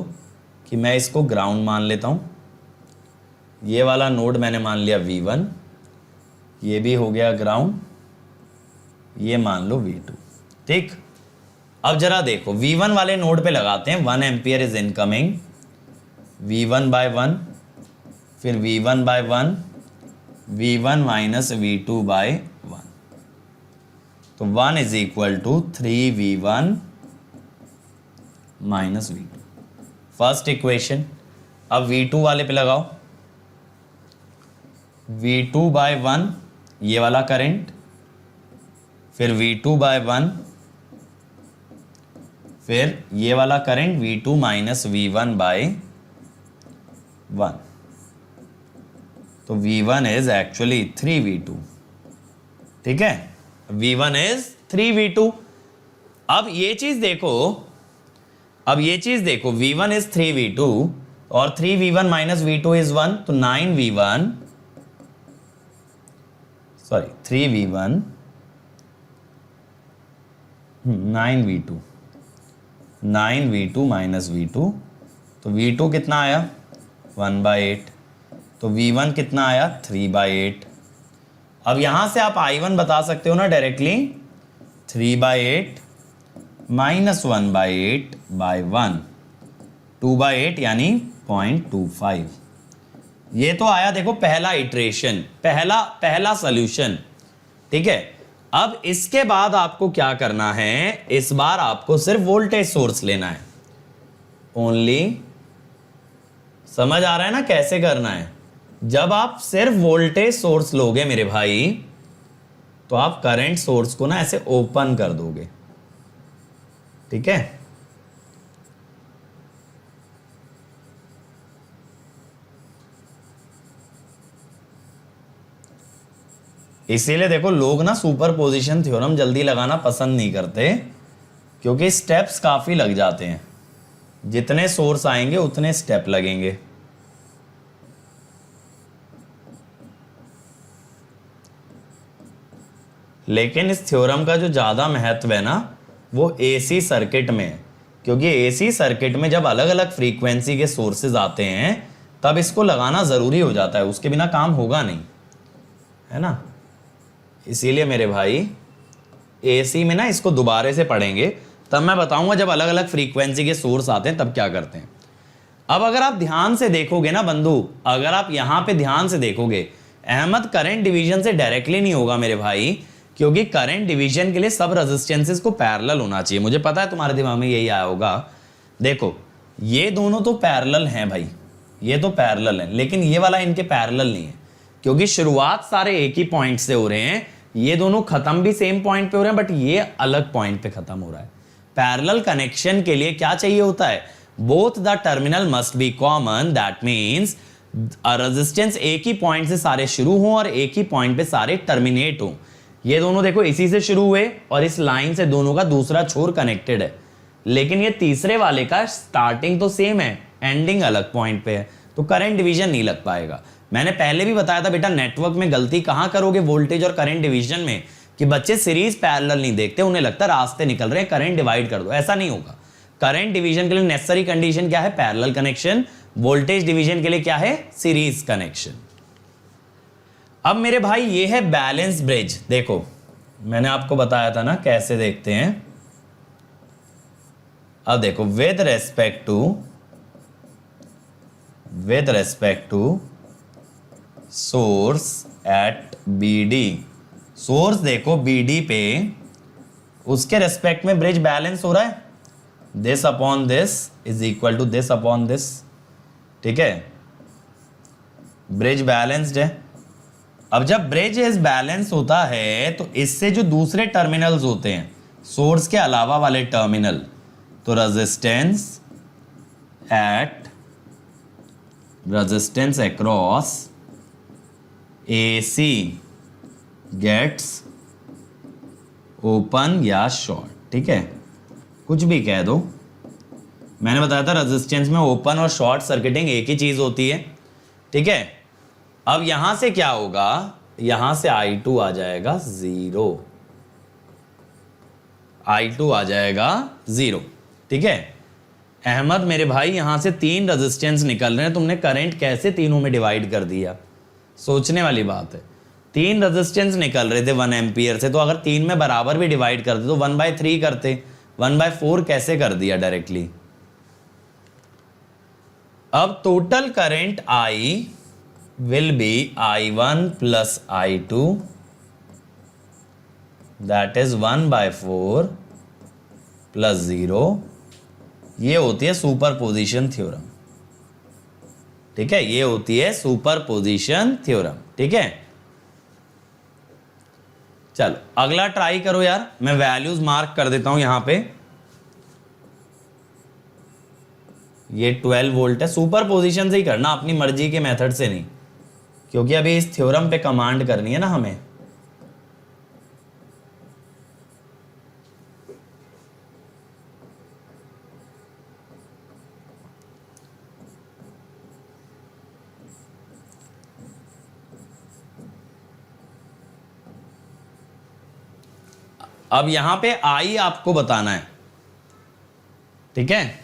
कि मैं इसको ग्राउंड मान लेता हूं, ये वाला नोड मैंने मान लिया V1, ये भी हो गया ग्राउंड, ये मान लो V2, ठीक। अब जरा देखो V1 वाले नोड पे लगाते हैं, 1 एम्पियर इज इनकमिंग, V1/1, फिर V1/1, V1 माइनस V2/1, तो 1 is equal to 3V1 minus V2, first equation. अब V2 वाले पे लगाओ, V2/1 ये वाला करंट, फिर V2/1, फिर ये वाला करंट V2 माइनस V1/1, तो V1 इज एक्चुअली 3V2, ठीक है। V1 is 3V2। अब ये चीज देखो, V1 इज 3V2 और 3V1 माइनस V2 इज 1, तो 9V1, sorry 3V1 9V2, 9V2 minus V2, तो V2 कितना आया 1/8, तो V1 कितना आया 3/8। अब यहां से आप I1 बता सकते हो ना डायरेक्टली, 3/8 माइनस 1/8/1, 2/8 यानी 0.25। ये तो आया देखो पहला इटरेशन, पहला सॉल्यूशन, ठीक है। अब इसके बाद आपको क्या करना है, इस बार आपको सिर्फ वोल्टेज सोर्स लेना है ओनली। समझ आ रहा है ना कैसे करना है। जब आप सिर्फ वोल्टेज सोर्स लोगे मेरे भाई, तो आप करंट सोर्स को ना ऐसे ओपन कर दोगे, ठीक है। इसीलिए देखो लोग ना सुपरपोजिशन थ्योरम जल्दी लगाना पसंद नहीं करते, क्योंकि स्टेप्स काफी लग जाते हैं। जितने सोर्स आएंगे उतने स्टेप लगेंगे। लेकिन इस थ्योरम का जो ज़्यादा महत्व है ना, वो एसी सर्किट में है, क्योंकि एसी सर्किट में जब अलग अलग फ्रीक्वेंसी के सोर्सेज आते हैं तब इसको लगाना ज़रूरी हो जाता है, उसके बिना काम होगा नहीं, है ना। इसीलिए मेरे भाई एसी में ना इसको दोबारा से पढ़ेंगे, तब मैं बताऊंगा जब अलग अलग फ्रीक्वेंसी के सोर्स आते हैं तब क्या करते हैं। अब अगर आप ध्यान से देखोगे ना बंधु, अगर आप यहाँ पे ध्यान से देखोगे, अहमद करंट डिवीजन से डायरेक्टली नहीं होगा मेरे भाई, क्योंकि करंट डिवीजन के लिए सब रेजिस्टेंसेस को पैरेलल होना चाहिए। मुझे पता है तुम्हारे दिमाग में यही आया होगा। देखो ये दोनों तो पैरेलल हैं भाई, ये तो पैरेलल है, लेकिन ये वाला इनके पैरेलल नहीं है, क्योंकि शुरुआत सारे एक ही पॉइंट से हो रहे हैं, ये दोनों खत्म भी सेम पॉइंट पे हो रहे हैं, बट ये अलग पॉइंट पे खत्म हो रहा है। पैरेलल कनेक्शन के लिए क्या चाहिए होता है, both the terminal must be common, that means resistance एक ही पॉइंट से सारे शुरू हो और एक ही पॉइंट पे सारे टर्मिनेट हो। ये दोनों देखो इसी से शुरू हुए और इस लाइन से दोनों का दूसरा छोर कनेक्टेड है, लेकिन ये तीसरे वाले का स्टार्टिंग तो सेम है, एंडिंग अलग पॉइंट पे है, तो करंट डिवीजन नहीं लग पाएगा। मैंने पहले भी बताया था बेटा, नेटवर्क में गलती कहां करोगे, वोल्टेज और करंट डिवीजन में, कि बच्चे सीरीज पैरेलल नहीं देखते, उन्हें लगता है रास्ते निकल रहे हैं, करंट डिवाइड कर दो। ऐसा नहीं होगा। करंट डिवीजन के लिए नेसेसरी कंडीशन क्या है, पैरेलल कनेक्शन। वोल्टेज डिवीजन के लिए क्या है, सीरीज कनेक्शन। अब मेरे भाई ये है बैलेंस ब्रिज। देखो मैंने आपको बताया था ना कैसे देखते हैं। अब देखो with respect to source at BD, source देखो BD पे, उसके रेस्पेक्ट में ब्रिज बैलेंस हो रहा है, this upon this is equal to this upon this, ठीक है, ब्रिज बैलेंस्ड है। अब जब ब्रिज इज बैलेंस होता है तो इससे जो दूसरे टर्मिनल्स होते हैं, सोर्स के अलावा वाले टर्मिनल, तो resistance across AC gets open या शॉर्ट, ठीक है, कुछ भी कह दो। मैंने बताया था रेजिस्टेंस में ओपन और शॉर्ट सर्किटिंग एक ही चीज होती है, ठीक है। अब यहां से क्या होगा, यहां से I2 आ जाएगा 0, I2 आ जाएगा 0, ठीक है। अहमद मेरे भाई यहां से 3 रेजिस्टेंस निकल रहे हैं, तुमने करंट कैसे तीनों में डिवाइड कर दिया, सोचने वाली बात है। 3 रेजिस्टेंस निकल रहे थे 1 एम्पियर से, तो अगर 3 में बराबर भी डिवाइड करते तो 1/3 करते, 1/4 कैसे कर दिया डायरेक्टली। अब total current I will be I1 plus I2, that is 1/4 plus 0। ये होती है सुपरपोजिशन थ्योरम, ठीक है, ये होती है सुपरपोजिशन थ्योरम, ठीक है। चलो अगला ट्राई करो यार, मैं वैल्यूज मार्क कर देता हूं यहां पे। ये 12 वोल्ट है, सुपरपोजिशन से ही करना, अपनी मर्जी के मेथड से नहीं, क्योंकि अभी इस थ्योरम पे कमांड करनी है ना हमें। अब यहां पे I आपको बताना है, ठीक है।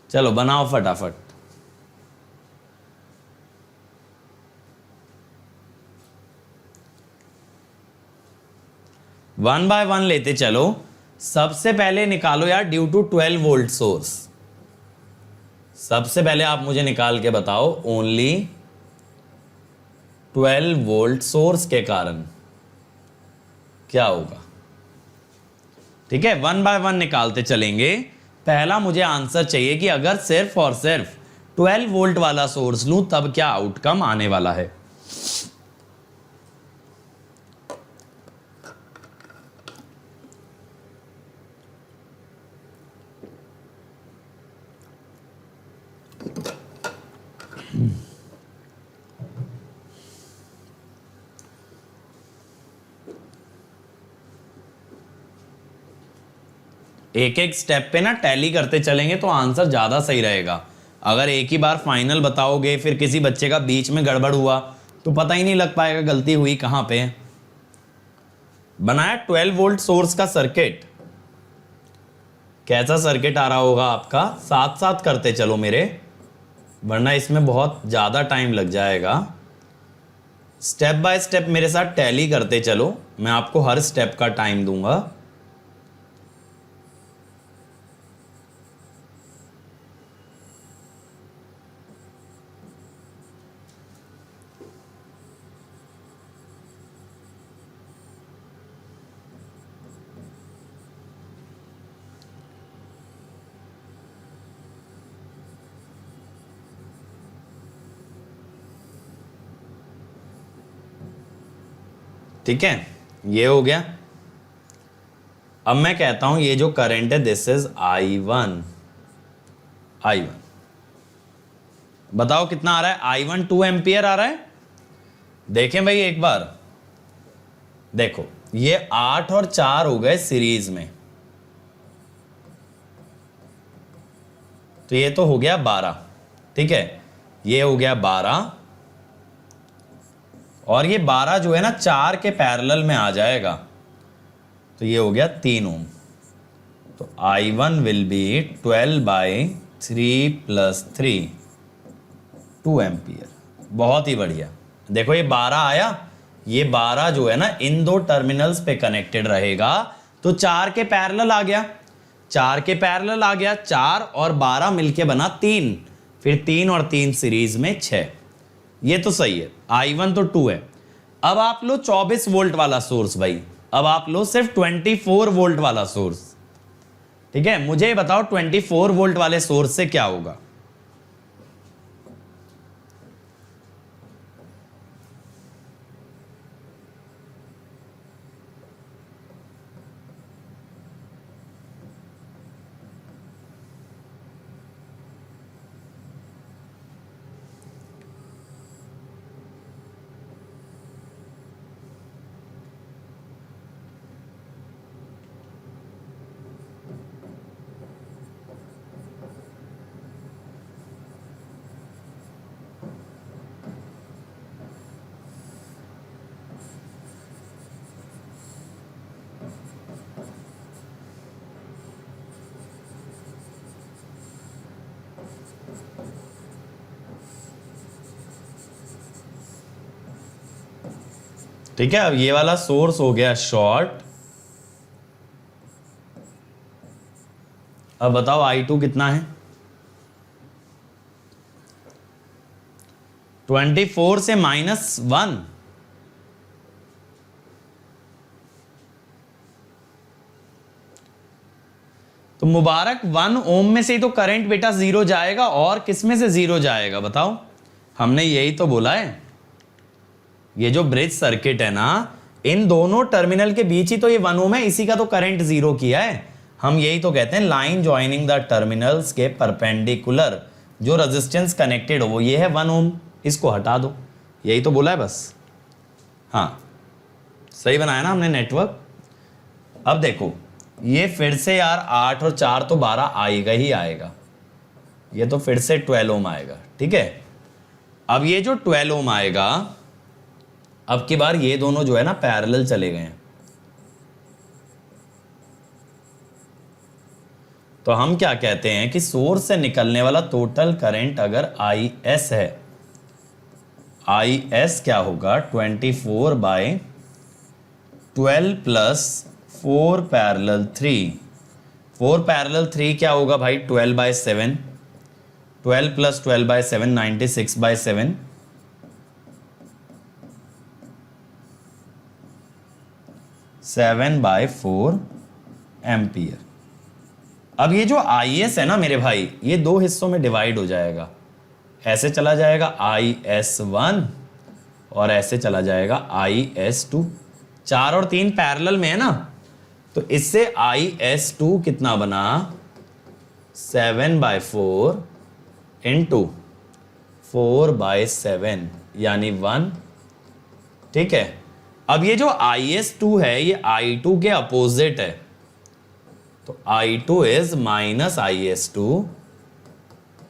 चलो बनाओ फटाफट। वन बाय वन लेते चलो। सबसे पहले निकालो यार ड्यू टू 12 वोल्ट सोर्स। सबसे पहले आप मुझे निकाल के बताओ, ओनली 12 वोल्ट सोर्स के कारण क्या होगा, ठीक है। 1 बाय 1 निकालते चलेंगे। पहला मुझे आंसर चाहिए कि अगर सिर्फ और सिर्फ 12 वोल्ट वाला सोर्स लूं तब क्या आउटकम आने वाला है। एक एक स्टेप पे ना टैली करते चलेंगे तो आंसर ज़्यादा सही रहेगा। अगर एक ही बार फाइनल बताओगे, फिर किसी बच्चे का बीच में गड़बड़ हुआ तो पता ही नहीं लग पाएगा गलती हुई कहाँ पे। बनाया 12 वोल्ट सोर्स का सर्किट, कैसा सर्किट आ रहा होगा आपका, साथ साथ करते चलो मेरे, वरना इसमें बहुत ज़्यादा टाइम लग जाएगा। स्टेप बाय स्टेप मेरे साथ टैली करते चलो, मैं आपको हर स्टेप का टाइम दूंगा। ठीक है, ये हो गया। अब मैं कहता हूं ये जो करंट है दिस इज I1। बताओ कितना आ रहा है? I1 2 एम्पियर आ रहा है। देखें भाई एक बार, देखो ये 8 और 4 हो गए सीरीज में, तो ये तो हो गया 12। ठीक है, ये हो गया 12 और ये 12 जो है ना 4 के पैरेलल में आ जाएगा, तो ये हो गया 3 ओम। तो I1 विल बी 12/3 + 3 2 एम्पियर। बहुत ही बढ़िया। देखो ये 12 आया, ये 12 जो है ना इन दो टर्मिनल्स पे कनेक्टेड रहेगा, तो 4 के पैरेलल आ गया, 4 के पैरेलल आ गया, 4 और 12 मिलके बना 3, फिर 3 और 3 सीरीज में 6। ये तो सही है। I1 तो 2 है। अब आप लो 24 वोल्ट वाला सोर्स भाई, अब आप लो सिर्फ 24 वोल्ट वाला सोर्स। ठीक है, मुझे बताओ 24 वोल्ट वाले सोर्स से क्या होगा? ठीक है, अब ये वाला सोर्स हो गया शॉर्ट। अब बताओ I2 कितना है? 24 से -1। तो मुबारक 1 ओम में से ही तो करंट बेटा 0 जाएगा, और किस में से 0 जाएगा बताओ? हमने यही तो बोला है, ये जो ब्रिज सर्किट है ना, इन दोनों टर्मिनल के बीच ही तो ये 1 ओम है, इसी का तो करंट 0 किया है। हम यही तो कहते हैं लाइन ज्वाइनिंग द टर्मिनल्स के परपेंडिकुलर जो रेजिस्टेंस कनेक्टेड हो वो ये है 1 ओम, इसको हटा दो। यही तो बोला है बस। हाँ, सही बनाया ना हमने नेटवर्क। अब देखो ये फिर से यार 8 और 4 तो 12 आएगा ही आएगा, ये तो फिर से 12 ओम आएगा। ठीक है, अब ये जो 12 ओम आएगा, अब की बार ये दोनों जो है ना पैरेलल चले गए हैं, तो हम क्या कहते हैं कि सोर्स से निकलने वाला टोटल करंट अगर IS है, IS क्या होगा? 24/12 + 4 पैरेलल 3। 4 पैरेलल 3 क्या होगा भाई? 12/7। 12 + 12/7 96/7। 7/4 एम्पियर। अब ये जो IS है ना मेरे भाई, ये दो हिस्सों में डिवाइड हो जाएगा। ऐसे चला जाएगा IS1 और ऐसे चला जाएगा IS2। 4 और 3 पैरेलल में है ना, तो इससे IS2 कितना बना? 7/4 × 4/7 यानी 1। ठीक है, अब ये जो IS2 है ये I2 के अपोजिट है, तो I2 इज -IS2,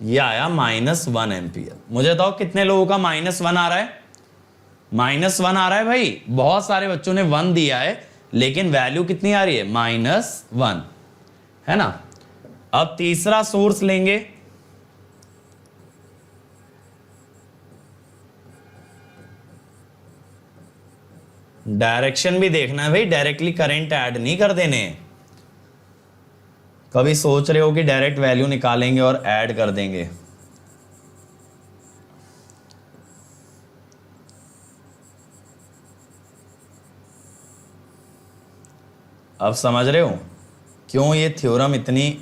ये आया -1 एम्पियर। मुझे बताओ कितने लोगों का -1 आ रहा है? -1 आ रहा है भाई, बहुत सारे बच्चों ने 1 दिया है, लेकिन वैल्यू कितनी आ रही है? -1, है ना। अब तीसरा सोर्स लेंगे, डायरेक्शन भी देखना है भाई, डायरेक्टली करंट ऐड नहीं कर देने। कभी सोच रहे हो कि डायरेक्ट वैल्यू निकालेंगे और ऐड कर देंगे, अब समझ रहे हो क्यों ये थ्योरम इतनी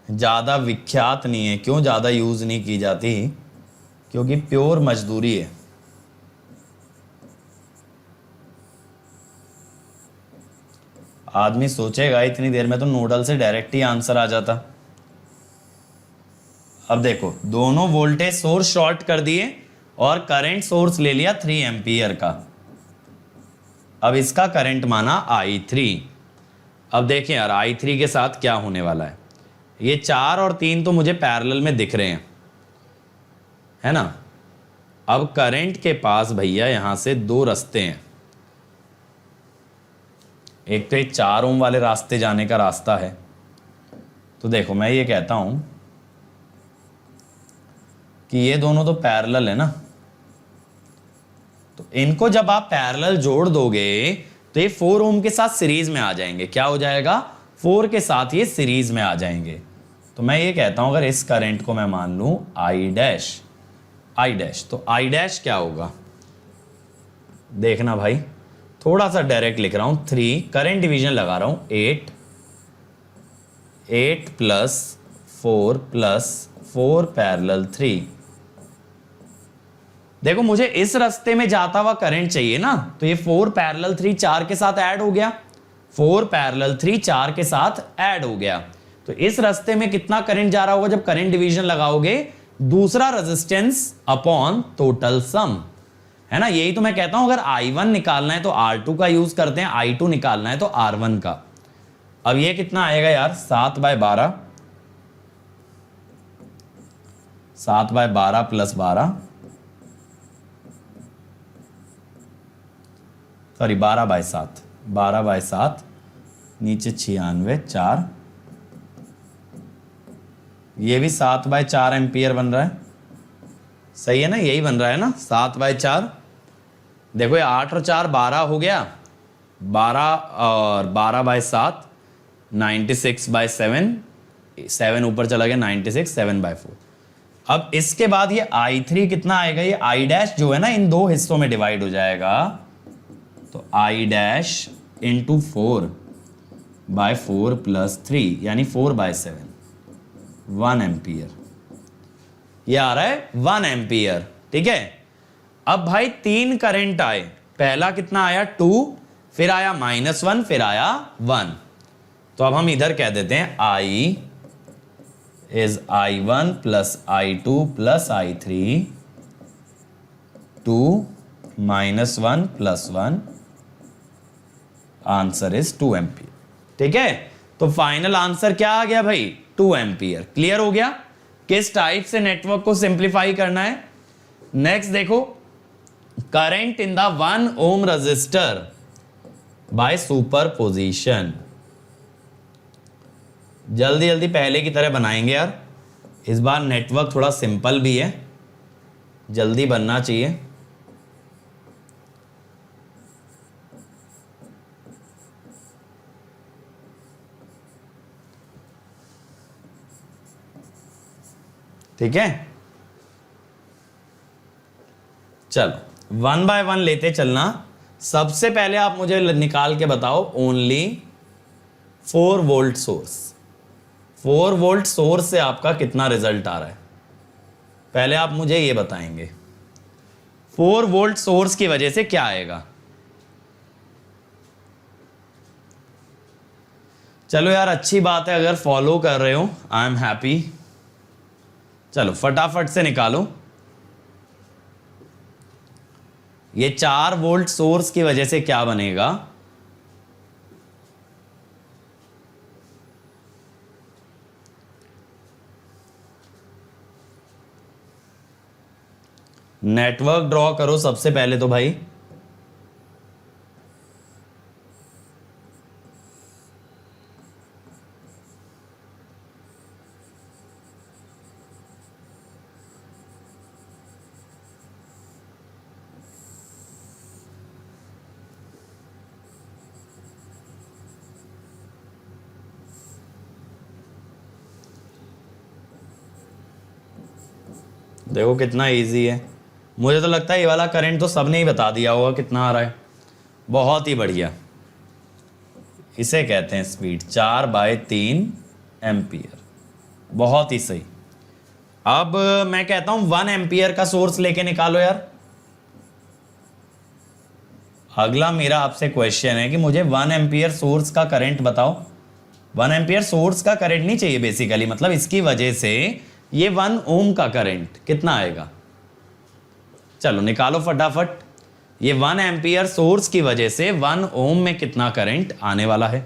ज़्यादा विख्यात नहीं है, क्यों ज़्यादा यूज़ नहीं की जाती? क्योंकि प्योर मजदूरी है। आदमी सोचेगा इतनी देर में तो नोडल से डायरेक्ट ही आंसर आ जाता। अब देखो दोनों वोल्टेज सोर्स शॉर्ट कर दिए और करंट सोर्स ले लिया 3 एम्पियर का। अब इसका करंट माना I3। अब देखिए यार I3 के साथ क्या होने वाला है। ये 4 और 3 तो मुझे पैरेलल में दिख रहे हैं, है ना। अब करंट के पास भैया यहां से 2 रास्ते हैं। एक तो 4 ओम वाले रास्ते जाने का रास्ता है। तो देखो मैं ये कहता हूं कि ये दोनों तो पैरेलल है ना, तो इनको जब आप पैरेलल जोड़ दोगे तो ये 4 ओम के साथ सीरीज में आ जाएंगे। क्या हो जाएगा? 4 के साथ ये सीरीज में आ जाएंगे। तो मैं ये कहता हूं अगर इस करंट को मैं मान लूं I डैश, तो I डैश क्या होगा देखना भाई, थोड़ा सा डायरेक्ट लिख रहा हूं। 3 करंट डिवीजन लगा रहा हूं, 8 प्लस 4 पैरेलल 3। देखो मुझे इस रास्ते में जाता हुआ करंट चाहिए ना, तो ये 4 पैरेलल 3 4 के साथ ऐड हो गया, 4 पैरेलल 3 4 के साथ ऐड हो गया। तो इस रास्ते में कितना करंट जा रहा होगा जब करंट डिवीजन लगाओगे? दूसरा रेजिस्टेंस अपॉन टोटल सम, है ना। यही तो मैं कहता हूं अगर I1 निकालना है तो R2 का यूज करते हैं, I2 निकालना है तो R1 का। अब ये कितना आएगा यार? 7/12 प्लस 12/7 नीचे 96 4, ये भी 7/4 एम्पियर बन रहा है। सही है ना, यही बन रहा है ना 7/4। देखो ये 8 और 4 12 हो गया, 12 और 12/7 96/7, 7 ऊपर चला गया 96, 7/4। अब इसके बाद ये I3 कितना आएगा? ये I डैश जो है ना इन 2 हिस्सों में डिवाइड हो जाएगा, तो I डैश इंटू 4/4 प्लस 3 यानी 4/7, 1 एम्पियर। ये आ रहा है 1 एम्पियर, ठीक है। अब भाई 3 करंट आए, पहला कितना आया? 2, फिर आया -1, फिर आया 1। तो अब हम इधर कह देते हैं I is I1 plus I2 plus I3 2 -1 plus 1, answer is 2 ampere, ठीक है। तो फाइनल आंसर क्या आ गया भाई? 2 एम्पियर। क्लियर हो गया किस टाइप से नेटवर्क को सिंप्लीफाई करना है। नेक्स्ट देखो, current in the 1 ohm resistor by superposition. जल्दी जल्दी पहले की तरह बनाएंगे यार, इस बार नेटवर्क थोड़ा सिंपल भी है, जल्दी बनना चाहिए। ठीक है, चलो 1 बाय 1 लेते चलना। सबसे पहले आप मुझे निकाल के बताओ only 4 volt source. 4 volt source से आपका कितना रिजल्ट आ रहा है, पहले आप मुझे ये बताएंगे। 4 वोल्ट सोर्स की वजह से क्या आएगा? चलो यार अच्छी बात है, अगर फॉलो कर रहे हो आई एम हैप्पी। चलो फटाफट से निकालो। ये 4 वोल्ट सोर्स की वजह से क्या बनेगा? नेटवर्क ड्रॉ करो सबसे पहले तो भाई। देखो कितना इजी है। मुझे तो लगता है ये वाला करंट तो सबने ही बता दिया होगा कितना आ रहा है। बहुत ही बढ़िया, इसे कहते हैं स्पीड 4/3 एम्पियर। बहुत ही सही। अब मैं कहता हूं 1 एम्पियर का सोर्स लेके निकालो यार। अगला मेरा आपसे क्वेश्चन है कि मुझे 1 एम्पियर सोर्स का करंट बताओ। 1 एम्पियर सोर्स का करंट नहीं चाहिए बेसिकली, मतलब इसकी वजह से ये 1 ओम का करंट कितना आएगा। चलो निकालो फटाफट। ये 1 एम्पियर सोर्स की वजह से 1 ओम में कितना करंट आने वाला है।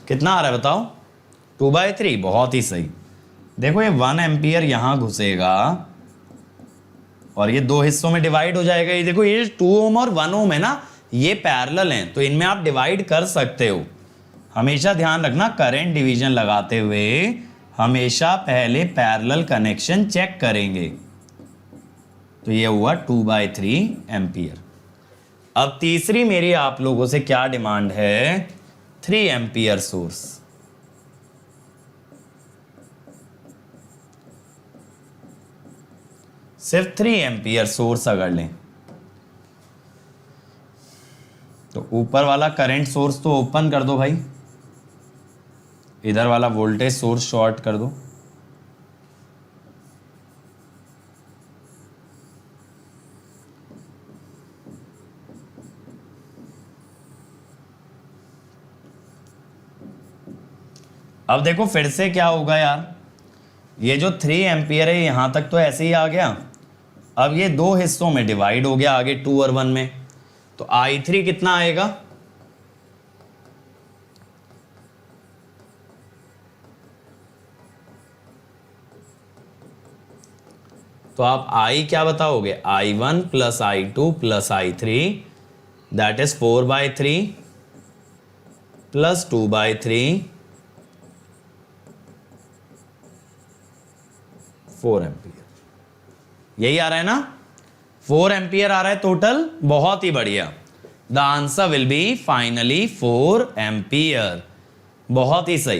कितना आ रहा है बताओ। 2/3, बहुत ही सही। देखो ये 1 एम्पियर यहां घुसेगा और ये दो हिस्सों में डिवाइड हो जाएगा। ये देखो ये 2 ओम और 1 ओम है ना, ये पैरेलल हैं, तो इनमें आप डिवाइड कर सकते हो। हमेशा ध्यान रखना, करंट डिवीजन लगाते हुए हमेशा पहले पैरेलल कनेक्शन चेक करेंगे। तो ये हुआ 2/3 एम्पियर। अब तीसरी मेरी आप लोगों से क्या डिमांड है, 3 एम्पियर सोर्स। सिर्फ 3 एम्पियर सोर्स अगर लें तो ऊपर वाला करंट सोर्स तो ओपन कर दो भाई, इधर वाला वोल्टेज सोर्स शॉर्ट कर दो। अब देखो फिर से क्या होगा यार, ये जो 3 एम्पियर है यहां तक तो ऐसे ही आ गया। अब ये दो हिस्सों में डिवाइड हो गया आगे 2 और 1 में, तो I3 कितना आएगा। तो आप I क्या बताओगे, I1 plus I2 plus I3 that is 4/3 plus 2/3 4 ampere. यही आ रहा है ना, 4 एम्पियर आ रहा है टोटल। बहुत ही बढ़िया, the answer will be finally 4 ampere. बहुत ही सही।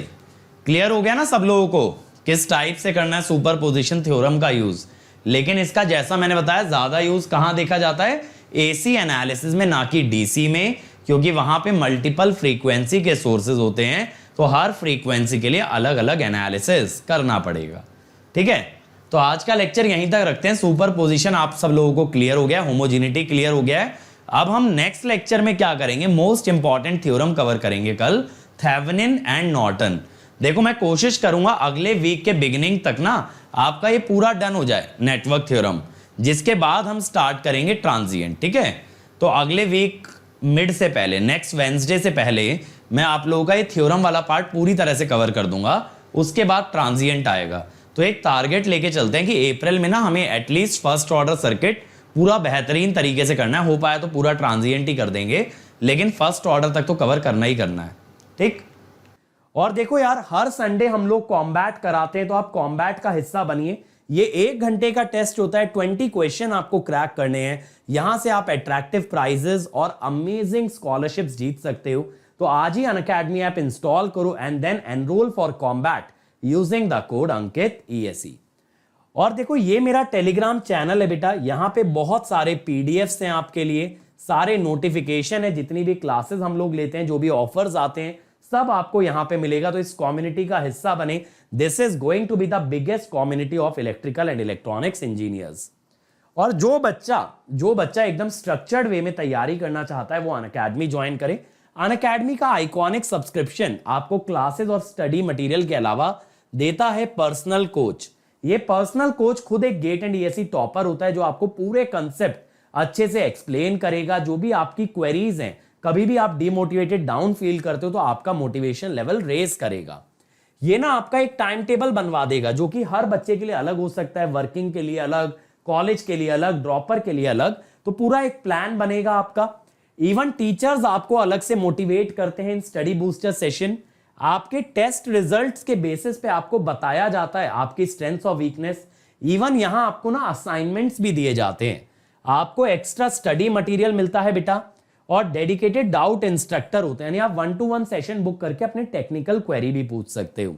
क्लियर हो गया ना सब लोगों को किस टाइप से करना है सुपरपोजिशन थ्योरम का यूज। लेकिन इसका जैसा मैंने बताया ज्यादा यूज कहां देखा जाता है, एसी एनालिसिस में, ना कि डीसी में, क्योंकि वहां पे मल्टीपल फ्रीक्वेंसी के सोर्सेज होते हैं, तो हर फ्रीक्वेंसी के लिए अलग अलग एनालिसिस करना पड़ेगा। ठीक है, तो आज का लेक्चर यहीं तक रखते हैं। सुपरपोजिशन आप सब लोगों को क्लियर हो गया, होमोजेनिटी क्लियर हो गया है। अब हम नेक्स्ट लेक्चर में क्या करेंगे, मोस्ट इंपॉर्टेंट थ्योरम कवर करेंगे कल, थेवेनिन एंड नॉर्टन। देखो मैं कोशिश करूंगा अगले वीक के बिगिनिंग तक ना आपका ये पूरा डन हो जाए नेटवर्क थ्योरम, जिसके बाद हम स्टार्ट करेंगे ट्रांजिएंट। ठीक है, तो अगले वीक मिड से पहले, नेक्स्ट वेडनेसडे से पहले मैं आप लोगों का ये थ्योरम वाला पार्ट पूरी तरह से कवर कर दूंगा। उसके बाद ट्रांजिएंट आएगा। तो एक टारगेट लेके चलते हैं कि अप्रैल में ना हमें एटलीस्ट फर्स्ट ऑर्डर सर्किट पूरा बेहतरीन तरीके से करना है। हो पाया तो पूरा ट्रांजिएंट ही कर देंगे, लेकिन फर्स्ट ऑर्डर तक तो कवर करना ही करना है। ठीक, और देखो यार हर संडे हम लोग कॉम्बैट कराते हैं, तो आप कॉम्बैट का हिस्सा बनिए। ये 1 घंटे का टेस्ट होता है, 20 क्वेश्चन आपको क्रैक करने हैं। यहां से आप अट्रैक्टिव प्राइजेस और अमेजिंग स्कॉलरशिप्स जीत सकते हो। तो आज ही अनअकैडमी ऐप इंस्टॉल करो and then enroll for combat using the code Ankit ESE। और देखो ये मेरा टेलीग्राम चैनल है बेटा, यहां पे बहुत सारे पीडीएफ्स हैं आपके लिए, सारे नोटिफिकेशन है, जितनी भी क्लासेस हम लोग लेते हैं, जो भी ऑफर्स आते हैं, सब आपको यहां पे मिलेगा। तो इस कम्युनिटी का हिस्सा बने। This is going to be the biggest community of electrical and electronics engineers. और जो बच्चा एकदम स्ट्रक्चर्ड वे में तैयारी करना चाहता है वो अनअकैडमी ज्वाइन करे। अनअकैडमी का आइकॉनिक सब्सक्रिप्शन आपको क्लासेस और स्टडी मटेरियल के अलावा देता है पर्सनल कोच। ये पर्सनल कोच खुद एक गेट एंड ESE टॉपर होता है, जो आपको पूरे कंसेप्ट अच्छे से एक्सप्लेन करेगा। जो भी आपकी क्वेरीज हैं, कभी भी आप डिमोटिवेटेड डाउन फील करते हो, तो आपका मोटिवेशन लेवल रेज करेगा। ये ना आपका एक टाइम टेबल बनवा देगा, जो कि हर बच्चे के लिए अलग हो सकता है, वर्किंग के लिए अलग, कॉलेज के लिए अलग, ड्रॉपर के लिए अलग। तो पूरा एक प्लान बनेगा आपका। इवन टीचर्स आपको अलग से मोटिवेट करते हैं इन स्टडी बूस्टर सेशन। आपके टेस्ट रिजल्ट्स के बेसिस पे आपको बताया जाता है आपकी स्ट्रेंथ्स और वीकनेस। इवन यहां आपको ना असाइनमेंट्स भी दिए जाते हैं, आपको एक्स्ट्रा स्टडी मटेरियल मिलता है बेटा, और डेडिकेटेड डाउट इंस्ट्रक्टर होते हैं, यानी आप 1-to-1 सेशन बुक करके अपने टेक्निकल क्वेरी भी पूछ सकते हो।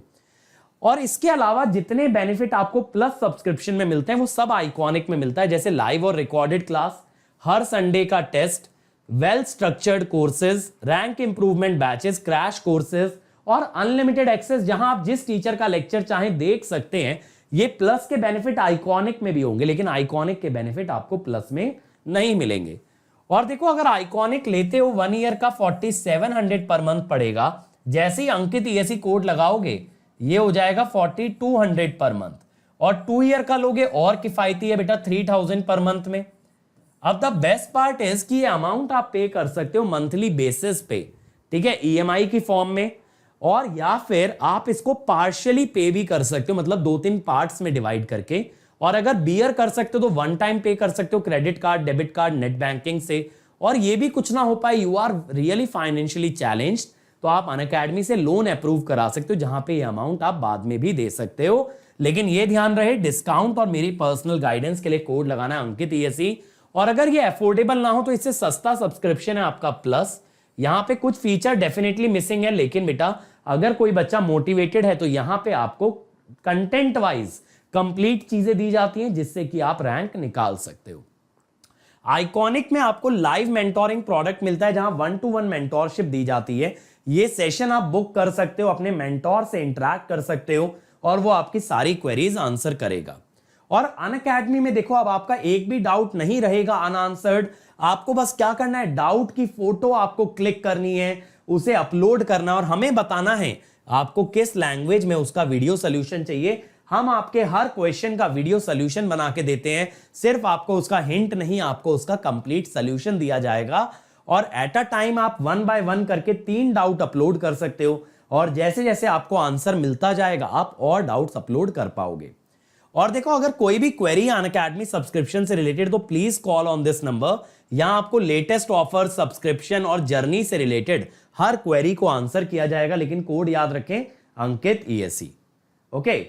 और इसके अलावा जितने बेनिफिट आपको प्लस सब्सक्रिप्शन में मिलते हैं वो सब आइकॉनिक में मिलता है, जैसे लाइव और रिकॉर्डेड क्लास, हर संडे का test, well structured courses, rank improvement batches, crash courses और अनलिमिटेड एक्सेस, जहां आप जिस टीचर का लेक्चर चाहें देख सकते हैं। ये प्लस के बेनिफिट आइकॉनिक में भी होंगे, लेकिन आइकॉनिक के बेनिफिट आपको प्लस में नहीं मिलेंगे। और देखो, अगर आइकॉनिक लेते हो 1 ईयर का 4700 पर मंथ पड़ेगा, जैसे ही अंकित ईएससी कोड लगाओगे ये हो जाएगा 4200 पर मंथ, और 2 ईयर का लोगे और किफायती है बेटा 3000 पर मंथ में। अब द बेस्ट पार्ट इज कि ये अमाउंट आप पे कर सकते हो मंथली बेसिस पे, ठीक है, ईएमआई की फॉर्म में, और या फिर आप इसको पार्शियली पे भी कर सकते हो, मतलब 2-3 पार्ट्स में डिवाइड करके। और अगर बियर कर सकते हो तो 1 टाइम पे कर सकते हो credit card, debit card, net banking से। और ये भी कुछ ना हो पाए, you are really financially challenged, तो आप अनअकैडमी से लोन अप्रूव करा सकते हो, जहां पे ये अमाउंट आप बाद में भी दे सकते हो। लेकिन ये ध्यान रहे, डिस्काउंट और मेरी पर्सनल गाइडेंस के लिए कोड लगाना है अंकित ईएससी। और अगर ये अफोर्डेबल ना हो तो इससे सस्ता सब्सक्रिप्शन है आपका प्लस। यहां पे कुछ फीचर डेफिनेटली मिसिंग है, लेकिन बेटा अगर कोई बच्चा मोटिवेटेड है तो यहां पे आपको कंटेंट वाइज कंप्लीट चीजें दी जाती हैं, जिससे कि आप रैंक निकाल सकते हो। आइकॉनिक में आपको लाइव मेंटोरिंग प्रोडक्ट मिलता है, जहां 1-to-1 मेंटोरशिप दी जाती है। ये सेशन आप बुक कर सकते हो, अपने मेंटोर से इंटरैक्ट कर सकते हो, और वो आपकी सारी क्वेरीज आंसर करेगा। और अनअकैडमी में देखो, अब आपका एक भी डाउट नहीं रहेगा अनआंसर्ड। आपको बस क्या करना है, डाउट की फोटो आपको क्लिक करनी है, उसे अपलोड करना, और हमें बताना है आपको किस लैंग्वेज में उसका वीडियो सोल्यूशन चाहिए। हम आपके हर क्वेश्चन का वीडियो सोल्यूशन बना के देते हैं, सिर्फ आपको उसका हिंट नहीं, आपको उसका कंप्लीट सोल्यूशन दिया जाएगा। और एट अ टाइम आप 1 by 1 करके 3 डाउट अपलोड कर सकते हो, और जैसे जैसे आपको आंसर मिलता जाएगा आप और डाउट्स अपलोड कर पाओगे। और देखो, अगर कोई भी क्वेरी है अनअकैडमी सब्सक्रिप्शन से रिलेटेड तो please call on this number. यहां आपको लेटेस्ट ऑफर, सब्सक्रिप्शन और जर्नी से रिलेटेड हर क्वेरी को आंसर किया जाएगा, लेकिन कोड याद रखें, Ankit ESC. Okay,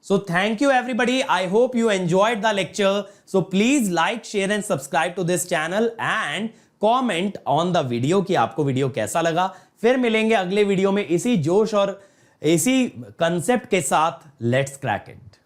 so thank you everybody, I hope you enjoyed the lecture, so please like, share and subscribe to this channel and comment on the video कि आपको वीडियो कैसा लगा। फिर मिलेंगे अगले वीडियो में इसी जोश और इसी कंसेप्ट के साथ। Let's crack it.